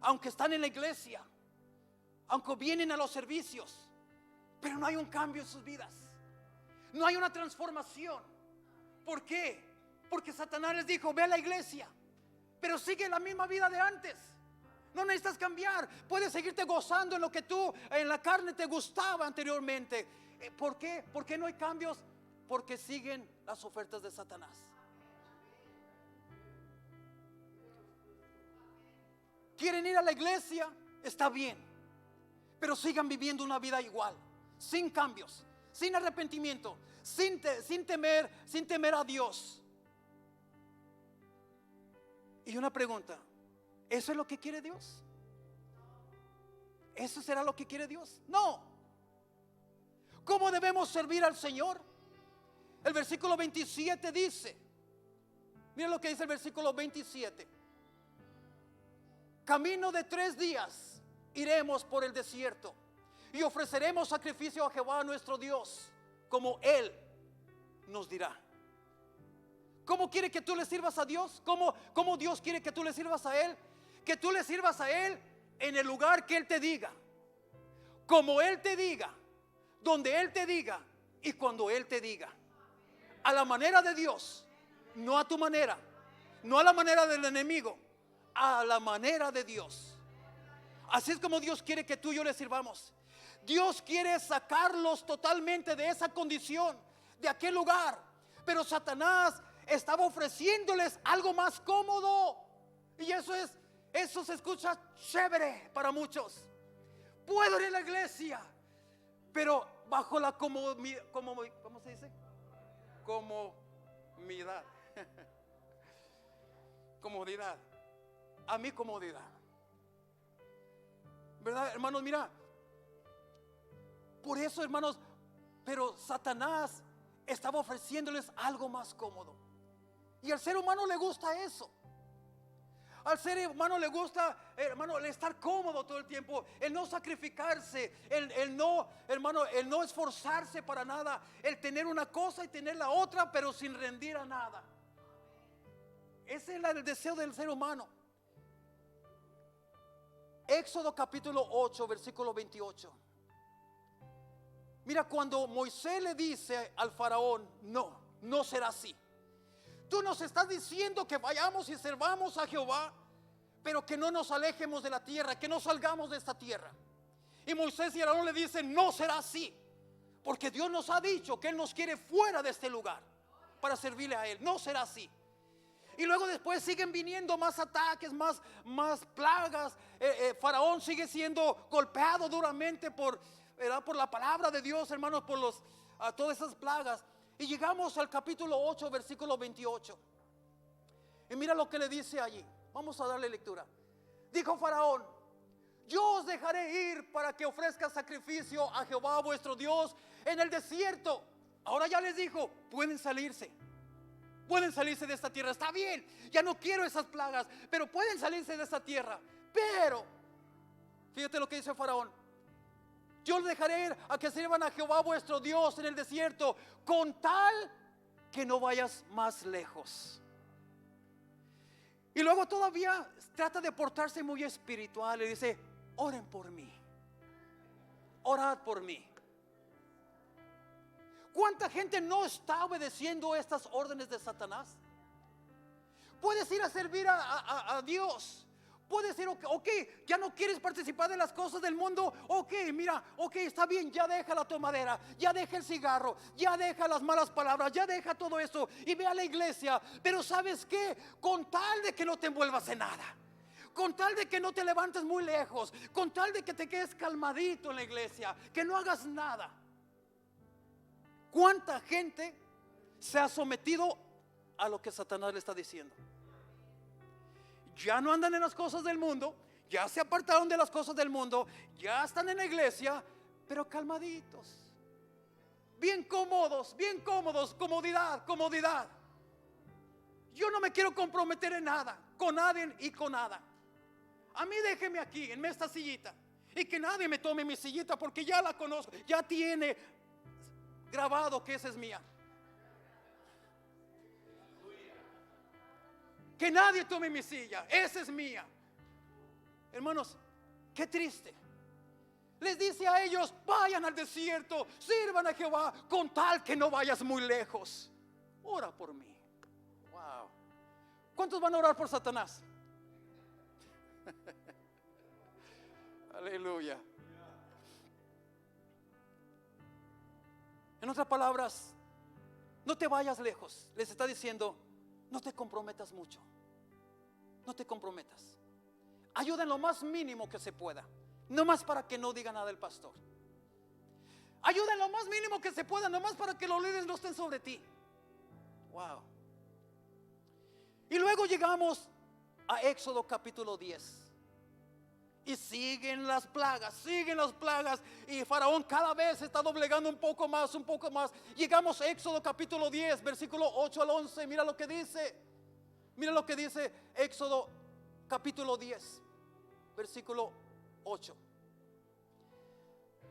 S2: aunque están en la iglesia, aunque vienen a los servicios, pero no hay un cambio en sus vidas. No hay una transformación. ¿Por qué? Porque Satanás les dijo: ve a la iglesia, pero sigue la misma vida de antes. No necesitas cambiar. Puedes seguirte gozando en lo que tú en la carne te gustaba anteriormente. ¿Por qué? ¿Por qué no hay cambios? Porque siguen las ofertas de Satanás. ¿Quieren ir a la iglesia? Está bien, pero sigan viviendo una vida igual, sin cambios, sin arrepentimiento, sin temer a Dios. Y una pregunta: ¿eso es lo que quiere Dios? ¿Eso será lo que quiere Dios? No. ¿Cómo debemos servir al Señor? El versículo 27 dice, mira lo que dice el versículo 27: camino de 3 días iremos por el desierto y ofreceremos sacrificio a Jehová nuestro Dios, como Él nos dirá. ¿Cómo quiere que tú le sirvas a Dios? ¿Cómo Dios quiere que tú le sirvas a Él? Que tú le sirvas a Él en el lugar que Él te diga, como Él te diga, donde Él te diga y cuando Él te diga. A la manera de Dios, no a tu manera, no a la manera del enemigo, a la manera de Dios. Así es como Dios quiere que tú y yo le sirvamos. Dios quiere sacarlos totalmente de esa condición, de aquel lugar. Pero Satanás estaba ofreciéndoles algo más cómodo. Y eso se escucha chévere para muchos. Puedo ir a la iglesia, pero bajo la ¿cómo se dice? Comodidad. Comodidad. A mi comodidad. ¿Verdad, hermanos? Mira. Por eso, hermanos, pero Satanás estaba ofreciéndoles algo más cómodo. Y al ser humano le gusta eso. Al ser humano le gusta, hermano, el estar cómodo todo el tiempo, el no sacrificarse, el no esforzarse para nada, el tener una cosa y tener la otra, pero sin rendir a nada. Ese es el deseo del ser humano. Éxodo capítulo 8, versículo 28. Mira, cuando Moisés le dice al faraón, no será así. Tú nos estás diciendo que vayamos y servamos a Jehová, pero que no nos alejemos de la tierra, que no salgamos de esta tierra. Y Moisés y Aarón le dicen, no será así, porque Dios nos ha dicho que Él nos quiere fuera de este lugar para servirle a Él. No será así. Y luego después siguen viniendo más ataques, más plagas. Faraón sigue siendo golpeado duramente por la palabra de Dios, hermanos, por todas esas plagas. Y llegamos al capítulo 8, versículo 28. Y mira lo que le dice allí. Vamos a darle lectura. Dijo Faraón, yo os dejaré ir para que ofrezca sacrificio a Jehová vuestro Dios en el desierto. Ahora ya les dijo, pueden salirse de esta tierra. Está bien, ya no quiero esas plagas, pero pueden salirse de esta tierra. Pero, fíjate lo que dice Faraón. Yo les dejaré ir a que sirvan a Jehová vuestro Dios en el desierto, con tal que no vayas más lejos. Y luego todavía trata de portarse muy espiritual y dice, oren por mí, orad por mí. ¿Cuánta gente no está obedeciendo estas órdenes de Satanás? Puedes ir a servir a Dios. Puedes decir, ok, ya no quieres participar de las cosas del mundo. Ok, mira, ok, está bien, ya deja la tomadera, ya deja el cigarro, ya deja las malas palabras, ya deja todo eso y ve a la iglesia. Pero ¿sabes qué? Con tal de que no te envuelvas en nada, con tal de que no te levantes muy lejos, con tal de que te quedes calmadito en la iglesia, que no hagas nada. ¿Cuánta gente se ha sometido a lo que Satanás le está diciendo? Ya no andan en las cosas del mundo, ya se apartaron de las cosas del mundo, ya están en la iglesia, pero calmaditos, bien cómodos, comodidad. Yo no me quiero comprometer en nada, con nadie y con nada. A mí déjeme aquí, en esta sillita, y que nadie me tome mi sillita porque ya la conozco, ya tiene grabado que esa es mía. Que nadie tome mi silla, esa es mía. Hermanos, qué triste. Les dice a ellos, vayan al desierto, sirvan a Jehová, con tal que no vayas muy lejos. Ora por mí. Wow. ¿Cuántos van a orar por Satanás? Aleluya. En otras palabras, no te vayas lejos. Les está diciendo, no te comprometas mucho. No te comprometas. Ayuda en lo más mínimo que se pueda. No más para que no diga nada el pastor. Ayuda en lo más mínimo que se pueda, no más para que los líderes no estén sobre ti. Wow. Y luego llegamos a Éxodo capítulo 10. Y siguen las plagas. Y Faraón cada vez se está doblegando un poco más. Llegamos a Éxodo capítulo 10, versículo 8 al 11. Mira lo que dice Éxodo capítulo 10. versículo 8.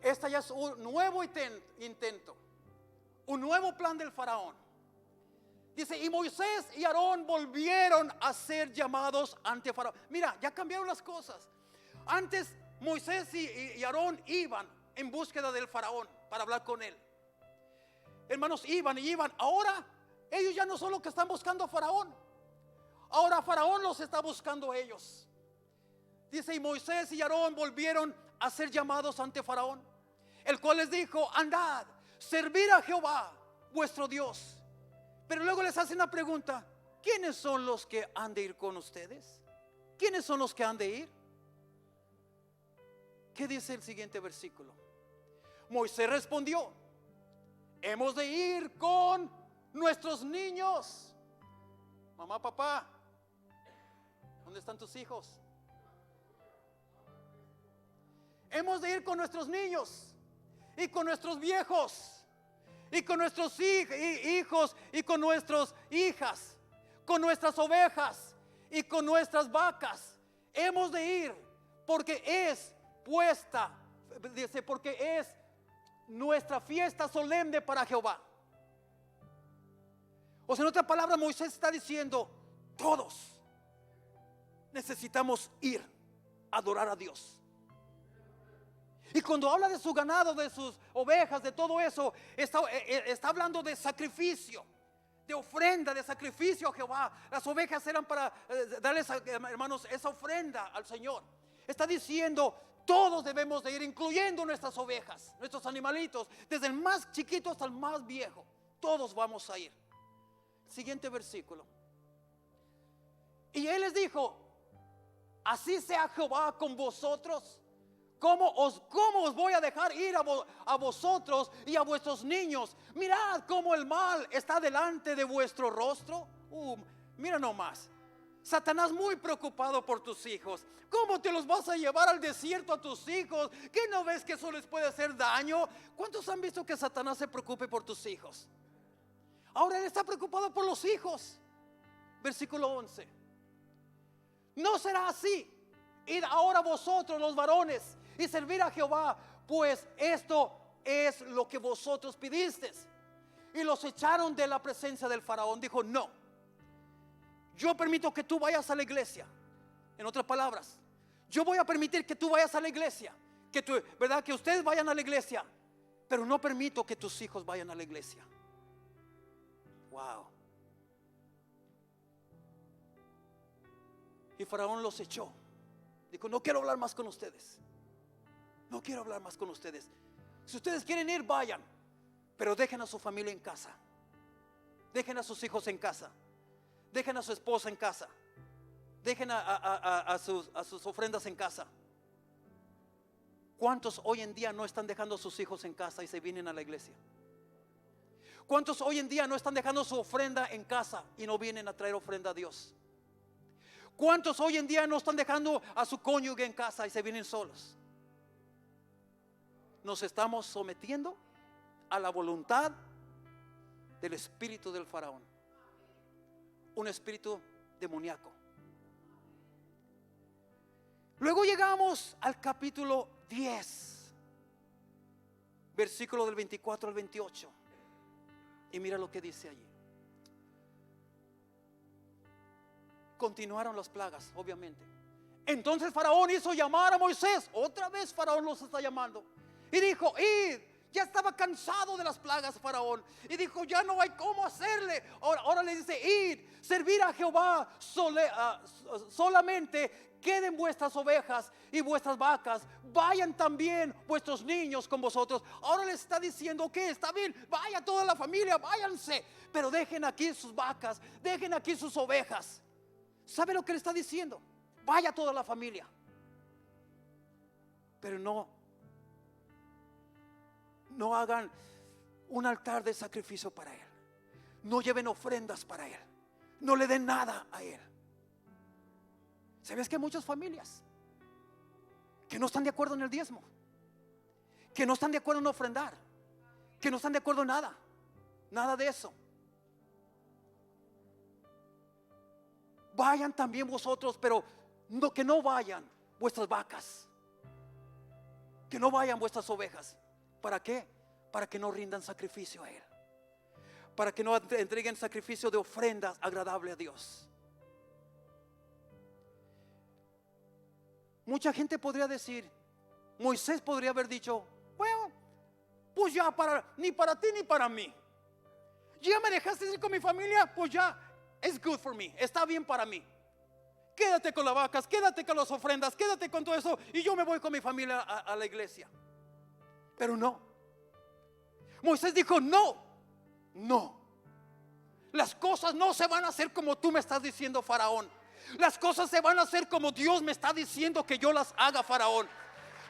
S2: Esta ya es un nuevo intento, un nuevo plan del faraón. Dice, y Moisés y Aarón volvieron a ser llamados ante Faraón. Mira, ya cambiaron las cosas. Antes Moisés y Aarón iban en búsqueda del faraón para hablar con él. Hermanos, iban y iban. Ahora ellos ya no son los que están buscando a Faraón. Ahora Faraón los está buscando a ellos. Dice, y Moisés y Aarón volvieron a ser llamados ante Faraón, el cual les dijo, andad, servir a Jehová vuestro Dios. Pero luego les hace una pregunta, ¿quiénes son los que han de ir con ustedes? ¿Quiénes son los que han de ir? ¿Qué dice el siguiente versículo? Moisés respondió, hemos de ir con nuestros niños. Mamá, papá, ¿dónde están tus hijos? Hemos de ir con nuestros niños y con nuestros viejos y con nuestros hijos y con nuestras hijas, con nuestras ovejas y con nuestras vacas. Hemos de ir porque es puesta, dice, porque es nuestra fiesta solemne para Jehová. O sea, en otra palabra, Moisés está diciendo, todos necesitamos ir a adorar a Dios. Y cuando habla de su ganado, de sus ovejas, de todo eso, está hablando de sacrificio, de ofrenda, de sacrificio a Jehová. Las ovejas eran para darles, hermanos, esa ofrenda al Señor. Está diciendo, todos debemos de ir, incluyendo nuestras ovejas, nuestros animalitos, desde el más chiquito hasta el más viejo. Todos vamos a ir. Siguiente versículo. Y él les dijo, así sea Jehová con vosotros. ¿Cómo os voy a dejar ir a vosotros y a vuestros niños? Mirad cómo el mal está delante de vuestro rostro. Mira nomás. Satanás muy preocupado por tus hijos. ¿Cómo te los vas a llevar al desierto a tus hijos? ¿Qué no ves que eso les puede hacer daño? ¿Cuántos han visto que Satanás se preocupe por tus hijos? Ahora él está preocupado por los hijos. Versículo 11. No será así. Id ahora vosotros los varones y servir a Jehová, pues esto es lo que vosotros pidisteis. Y los echaron de la presencia del faraón. Dijo, no, yo permito que tú vayas a la iglesia. En otras palabras, yo voy a permitir que tú vayas a la iglesia, ¿verdad? Que ustedes vayan a la iglesia, pero no permito que tus hijos vayan a la iglesia. Wow. Y Faraón los echó. Dijo, no quiero hablar más con ustedes. No quiero hablar más con ustedes. Si ustedes quieren ir, vayan, pero dejen a su familia en casa. Dejen a sus hijos en casa. Dejen a su esposa en casa. Dejen a sus ofrendas en casa. ¿Cuántos hoy en día no están dejando a sus hijos en casa y se vienen a la iglesia? ¿Cuántos hoy en día no están dejando su ofrenda en casa y no vienen a traer ofrenda a Dios? ¿Cuántos hoy en día no están dejando a su cónyuge en casa y se vienen solos? Nos estamos sometiendo a la voluntad del espíritu del faraón, un espíritu demoníaco. Luego llegamos al capítulo 10, versículo del 24 al 28, y mira lo que dice allí. Continuaron las plagas, obviamente. Entonces Faraón hizo llamar a Moisés. Otra vez Faraón los está llamando. Y dijo, id. Ya estaba cansado de las plagas Faraón. Y dijo, ya no hay cómo hacerle. Ahora le dice, id, servir a Jehová solamente. Queden vuestras ovejas y vuestras vacas. Vayan también vuestros niños con vosotros. Ahora les está diciendo que está bien, vaya toda la familia, váyanse. Pero dejen aquí sus vacas, dejen aquí sus ovejas. ¿Sabe lo que le está diciendo? Vaya toda la familia. Pero no hagan un altar de sacrificio para él. No lleven ofrendas para él. No le den nada a él. ¿Sabes que hay muchas familias que no están de acuerdo en el diezmo? Que no están de acuerdo en ofrendar. Que no están de acuerdo en nada. Nada de eso. Vayan también vosotros, pero que no vayan vuestras vacas, que no vayan vuestras ovejas. ¿Para qué? Para que no rindan sacrificio a Él, para que no entreguen sacrificio de ofrendas agradable a Dios. Mucha gente podría decir, Moisés podría haber dicho, bueno, pues ya ni para ti ni para mí. Ya me dejaste ir con mi familia, pues ya, it's good for me, está bien para mí. Quédate con las vacas, quédate con las ofrendas, quédate con todo eso y yo me voy con mi familia a la iglesia. Pero no. Moisés dijo, no. Las cosas no se van a hacer como tú me estás diciendo, Faraón. Las cosas se van a hacer como Dios me está diciendo que yo las haga, Faraón.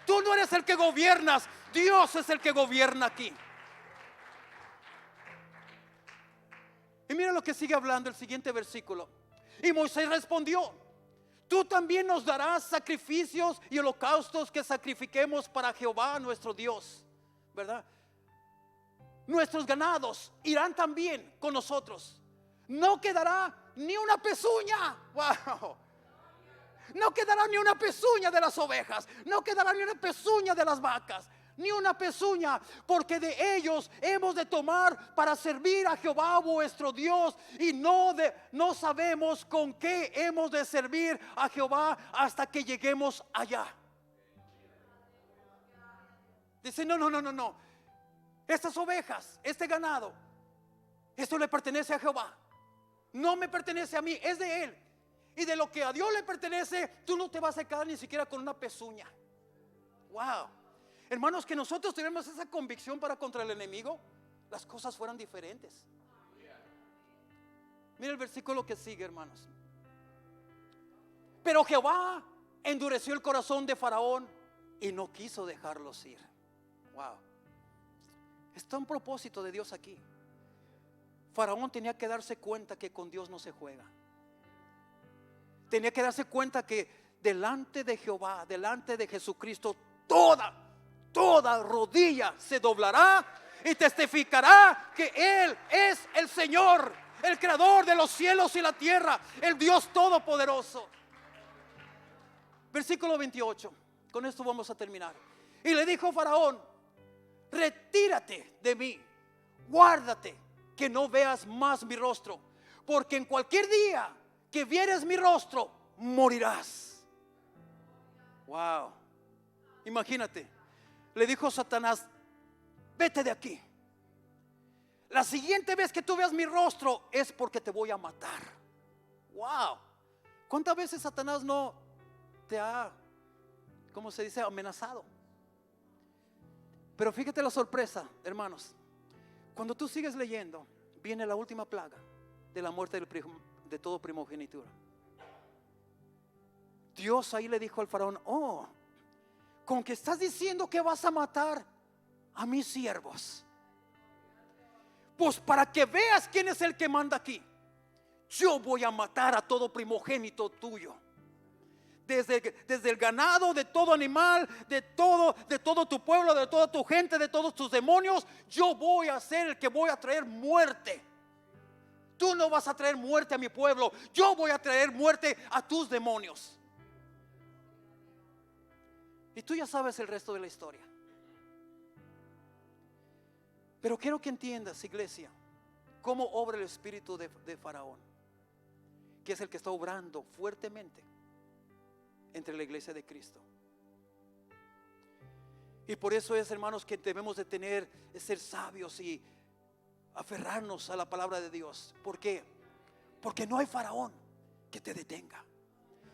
S2: Tú no eres el que gobiernas, Dios es el que gobierna aquí. Y mira lo que sigue hablando el siguiente versículo. Y Moisés respondió, tú también nos darás sacrificios y holocaustos que sacrifiquemos para Jehová nuestro Dios, ¿verdad? Nuestros ganados irán también con nosotros. No quedará ni una pezuña. Wow. No quedará ni una pezuña de las ovejas, no quedará ni una pezuña de las vacas, ni una pezuña, porque de ellos hemos de tomar para servir a Jehová vuestro Dios, y no sabemos con qué hemos de servir a Jehová hasta que lleguemos allá. Dice, no. Estas ovejas, este ganado, esto le pertenece a Jehová, no me pertenece a mí, es de Él. Y de lo que a Dios le pertenece, tú no te vas a quedar ni siquiera con una pezuña. Wow. Hermanos, que nosotros tenemos esa convicción para contra el enemigo, las cosas fueran diferentes. Mira el versículo que sigue, hermanos. Pero Jehová endureció el corazón de Faraón y no quiso dejarlos ir. Wow. Está un propósito de Dios aquí. Faraón tenía que darse cuenta que con Dios no se juega. Tenía que darse cuenta que delante de Jehová, delante de Jesucristo, toda rodilla se doblará y testificará que Él es el Señor, el creador de los cielos y la tierra, el Dios todopoderoso. Versículo 28. Con esto vamos a terminar. Y le dijo Faraón, retírate de mí, guárdate que no veas más mi rostro, porque en cualquier día que vieres mi rostro, morirás. Wow. Imagínate, le dijo Satanás, vete de aquí. La siguiente vez que tú veas mi rostro es porque te voy a matar. Wow. ¿Cuántas veces Satanás no te ha, cómo se dice, amenazado? Pero fíjate la sorpresa, hermanos. Cuando tú sigues leyendo, viene la última plaga de la muerte de todo primogenitura. Dios ahí le dijo al faraón, con que estás diciendo que vas a matar a mis siervos, pues para que veas quién es el que manda aquí, yo voy a matar a todo primogénito tuyo, desde el ganado, de todo animal, de todo tu pueblo, de toda tu gente, de todos tus demonios. Yo voy a ser el que voy a traer muerte. Tú no vas a traer muerte a mi pueblo, yo voy a traer muerte a tus demonios. Y tú ya sabes el resto de la historia. Pero quiero que entiendas, iglesia, cómo obra el espíritu de Faraón, que es el que está obrando fuertemente entre la iglesia de Cristo. Y por eso es, hermanos, que debemos de ser sabios y aferrarnos a la palabra de Dios. ¿Por qué? Porque no hay faraón que te detenga.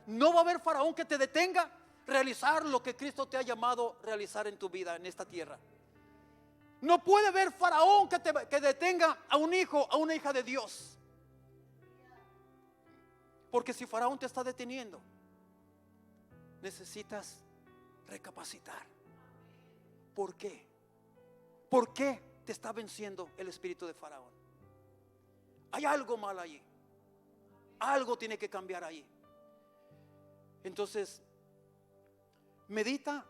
S2: No va a haber faraón que te detenga realizar lo que Cristo te ha llamado realizar en tu vida, en esta tierra. No puede haber faraón que detenga a un hijo, a una hija de Dios. Porque si faraón te está deteniendo, necesitas recapacitar. ¿Por qué? ¿Por qué te está venciendo el espíritu de faraón? Hay algo mal allí. Algo tiene que cambiar ahí. Entonces, medita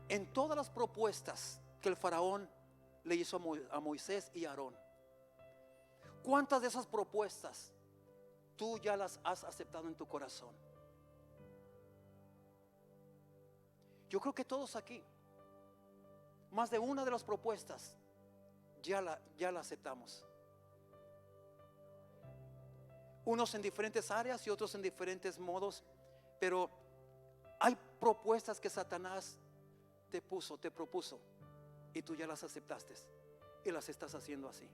S2: en todas las propuestas que el faraón le hizo a Moisés y a Aarón. ¿Cuántas de esas propuestas tú ya las has aceptado en tu corazón? Yo creo que todos aquí, más de una de las propuestas, ya la aceptamos. Unos en diferentes áreas y otros en diferentes modos, pero hay propuestas que Satanás te propuso, y tú ya las aceptaste y las estás haciendo así.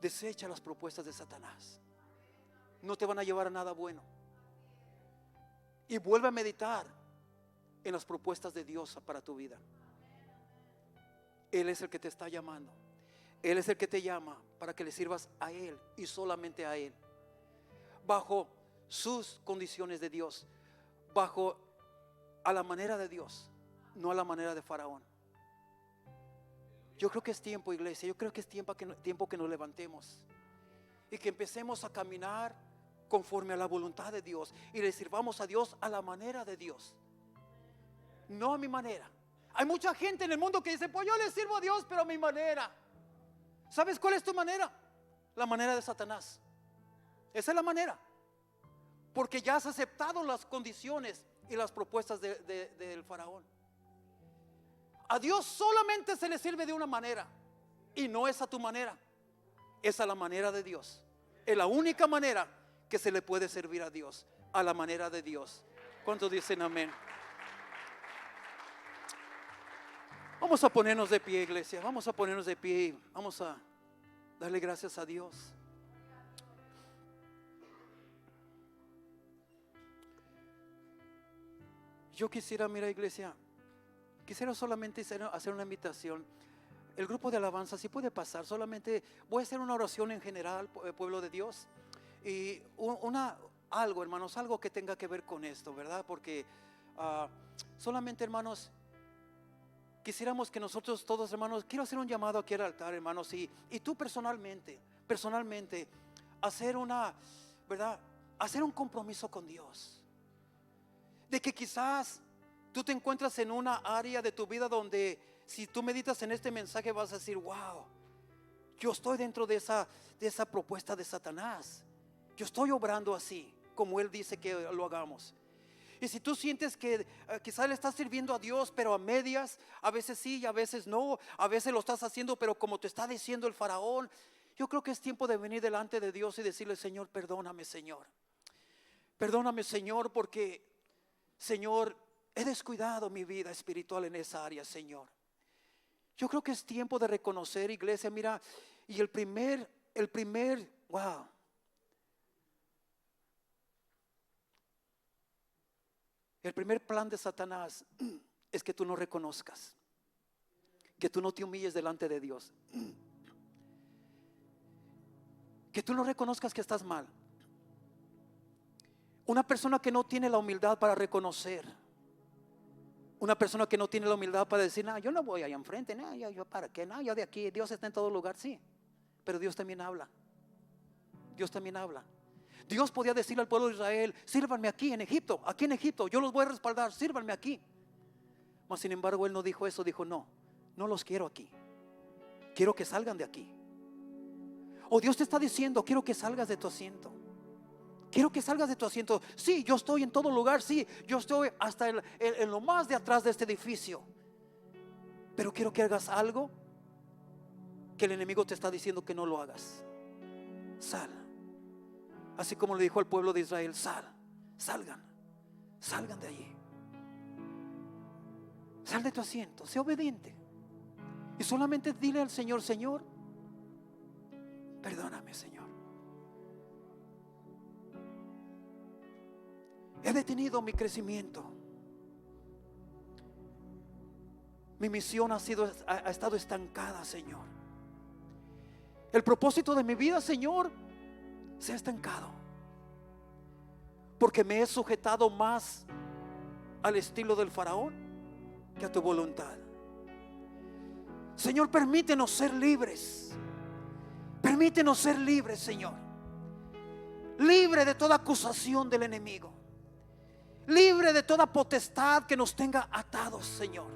S2: Desecha las propuestas de Satanás, no te van a llevar a nada bueno, y vuelve a meditar en las propuestas de Dios para tu vida. Él es el que te está llamando. Él es el que te llama para que le sirvas a Él y solamente a Él, bajo sus condiciones de Dios, a la manera de Dios, no a la manera de Faraón. Yo creo que es tiempo, iglesia, yo creo que es tiempo que nos levantemos y que empecemos a caminar conforme a la voluntad de Dios y le sirvamos a Dios a la manera de Dios, no a mi manera. Hay mucha gente en el mundo que dice: pues yo le sirvo a Dios, pero a mi manera. ¿Sabes cuál es tu manera? La manera de Satanás. Esa es la manera, porque ya has aceptado las condiciones y las propuestas del faraón. A Dios solamente se le sirve de una manera, y no es a tu manera, es a la manera de Dios. Es la única manera que se le puede servir a Dios, a la manera de Dios. ¿Cuántos dicen amén? Vamos a ponernos de pie, iglesia. Vamos a ponernos de pie. Vamos a darle gracias a Dios. Yo quisiera, mira, iglesia, quisiera solamente hacer una invitación. El grupo de alabanza, si puede pasar, solamente voy a hacer una oración en general, pueblo de Dios. Y algo, hermanos, algo que tenga que ver con esto, ¿verdad? Porque solamente, hermanos, quisiéramos que nosotros todos, hermanos, quiero hacer un llamado aquí al altar, hermanos, y tú personalmente, hacer ¿verdad? Hacer un compromiso con Dios. De que quizás tú te encuentras en una área de tu vida donde, si tú meditas en este mensaje, vas a decir: wow, yo estoy dentro de esa propuesta de Satanás. Yo estoy obrando así, como Él dice que lo hagamos. Y si tú sientes que quizás le estás sirviendo a Dios, pero a medias, a veces sí y a veces no, a veces lo estás haciendo, pero como te está diciendo el faraón, yo creo que es tiempo de venir delante de Dios y decirle: Señor, perdóname, Señor. Perdóname, Señor, porque, Señor, he descuidado mi vida espiritual en esa área, Señor. Yo creo que es tiempo de reconocer, iglesia, mira, y el primer, wow. El primer plan de Satanás es que tú no reconozcas, que tú no te humilles delante de Dios, que tú no reconozcas que estás mal. Una persona que no tiene la humildad para reconocer, una persona que no tiene la humildad para decir: no, yo no voy allá enfrente, no, yo para qué, no, yo de aquí, Dios está en todo lugar, sí, pero Dios también habla. Dios también habla. Dios podía decirle al pueblo de Israel: sírvanme aquí en Egipto, yo los voy a respaldar, sírvanme aquí. Mas sin embargo Él no dijo eso, dijo: no los quiero aquí, quiero que salgan de aquí. O Dios te está diciendo: quiero que salgas de tu asiento, quiero que salgas de tu asiento. Sí, yo estoy en todo lugar, sí, yo estoy hasta en lo más de atrás de este edificio, pero quiero que hagas algo que el enemigo te está diciendo que no lo hagas. Sal. Así como le dijo al pueblo de Israel: salgan de allí. Sal de tu asiento, sé obediente. Y solamente dile al Señor: Señor, perdóname, Señor. He detenido mi crecimiento. Mi misión ha estado estancada, Señor. El propósito de mi vida, Señor, se ha estancado, porque me he sujetado más al estilo del faraón que a tu voluntad. Señor, permítenos ser libres. Permítenos ser libres, Señor. Libre de toda acusación del enemigo, libre de toda potestad que nos tenga atados, Señor.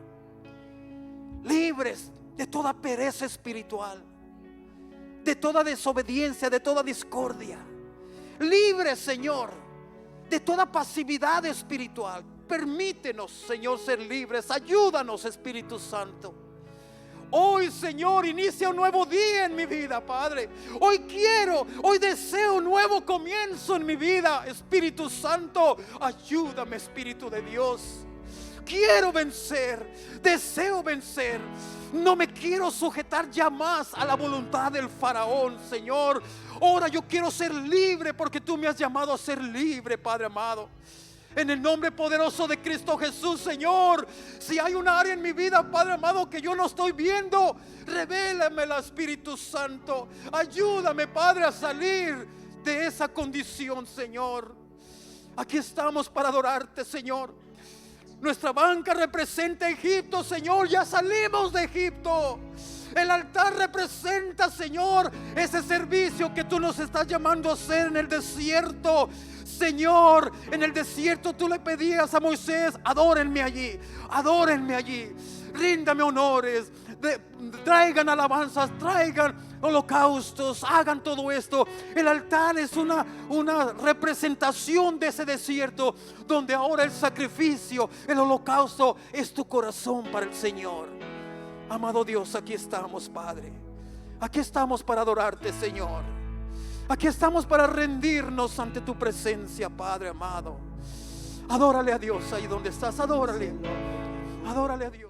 S2: Libres de toda pereza espiritual, de toda desobediencia, de toda discordia. Libre, Señor, de toda pasividad espiritual. Permítenos, Señor, ser libres. Ayúdanos, Espíritu Santo. Hoy, Señor, inicia un nuevo día en mi vida, Padre. Hoy deseo un nuevo comienzo en mi vida. Espíritu Santo, ayúdame, Espíritu de Dios. Quiero vencer, deseo vencer. No me quiero sujetar ya más a la voluntad del faraón, Señor. Ahora yo quiero ser libre porque tú me has llamado a ser libre, Padre amado. En el nombre poderoso de Cristo Jesús, Señor, si hay un área en mi vida, Padre amado, que yo no estoy viendo, revélamela, Espíritu Santo. Ayúdame, Padre, a salir de esa condición, Señor. Aquí estamos para adorarte, Señor. Nuestra banca representa Egipto, Señor. Ya salimos de Egipto. El altar representa, Señor, ese servicio que tú nos estás llamando a hacer en el desierto. Señor, en el desierto tú le pedías a Moisés: adórenme allí, adórenme allí, ríndame honores, traigan alabanzas, traigan holocaustos, hagan todo esto. El altar es una representación de ese desierto, donde ahora el sacrificio, el holocausto es tu corazón para el Señor. Amado Dios, aquí estamos, Padre. Aquí estamos para adorarte, Señor. Aquí estamos para rendirnos ante tu presencia, Padre amado. Adórale a Dios ahí donde estás, adórale. Adórale a Dios.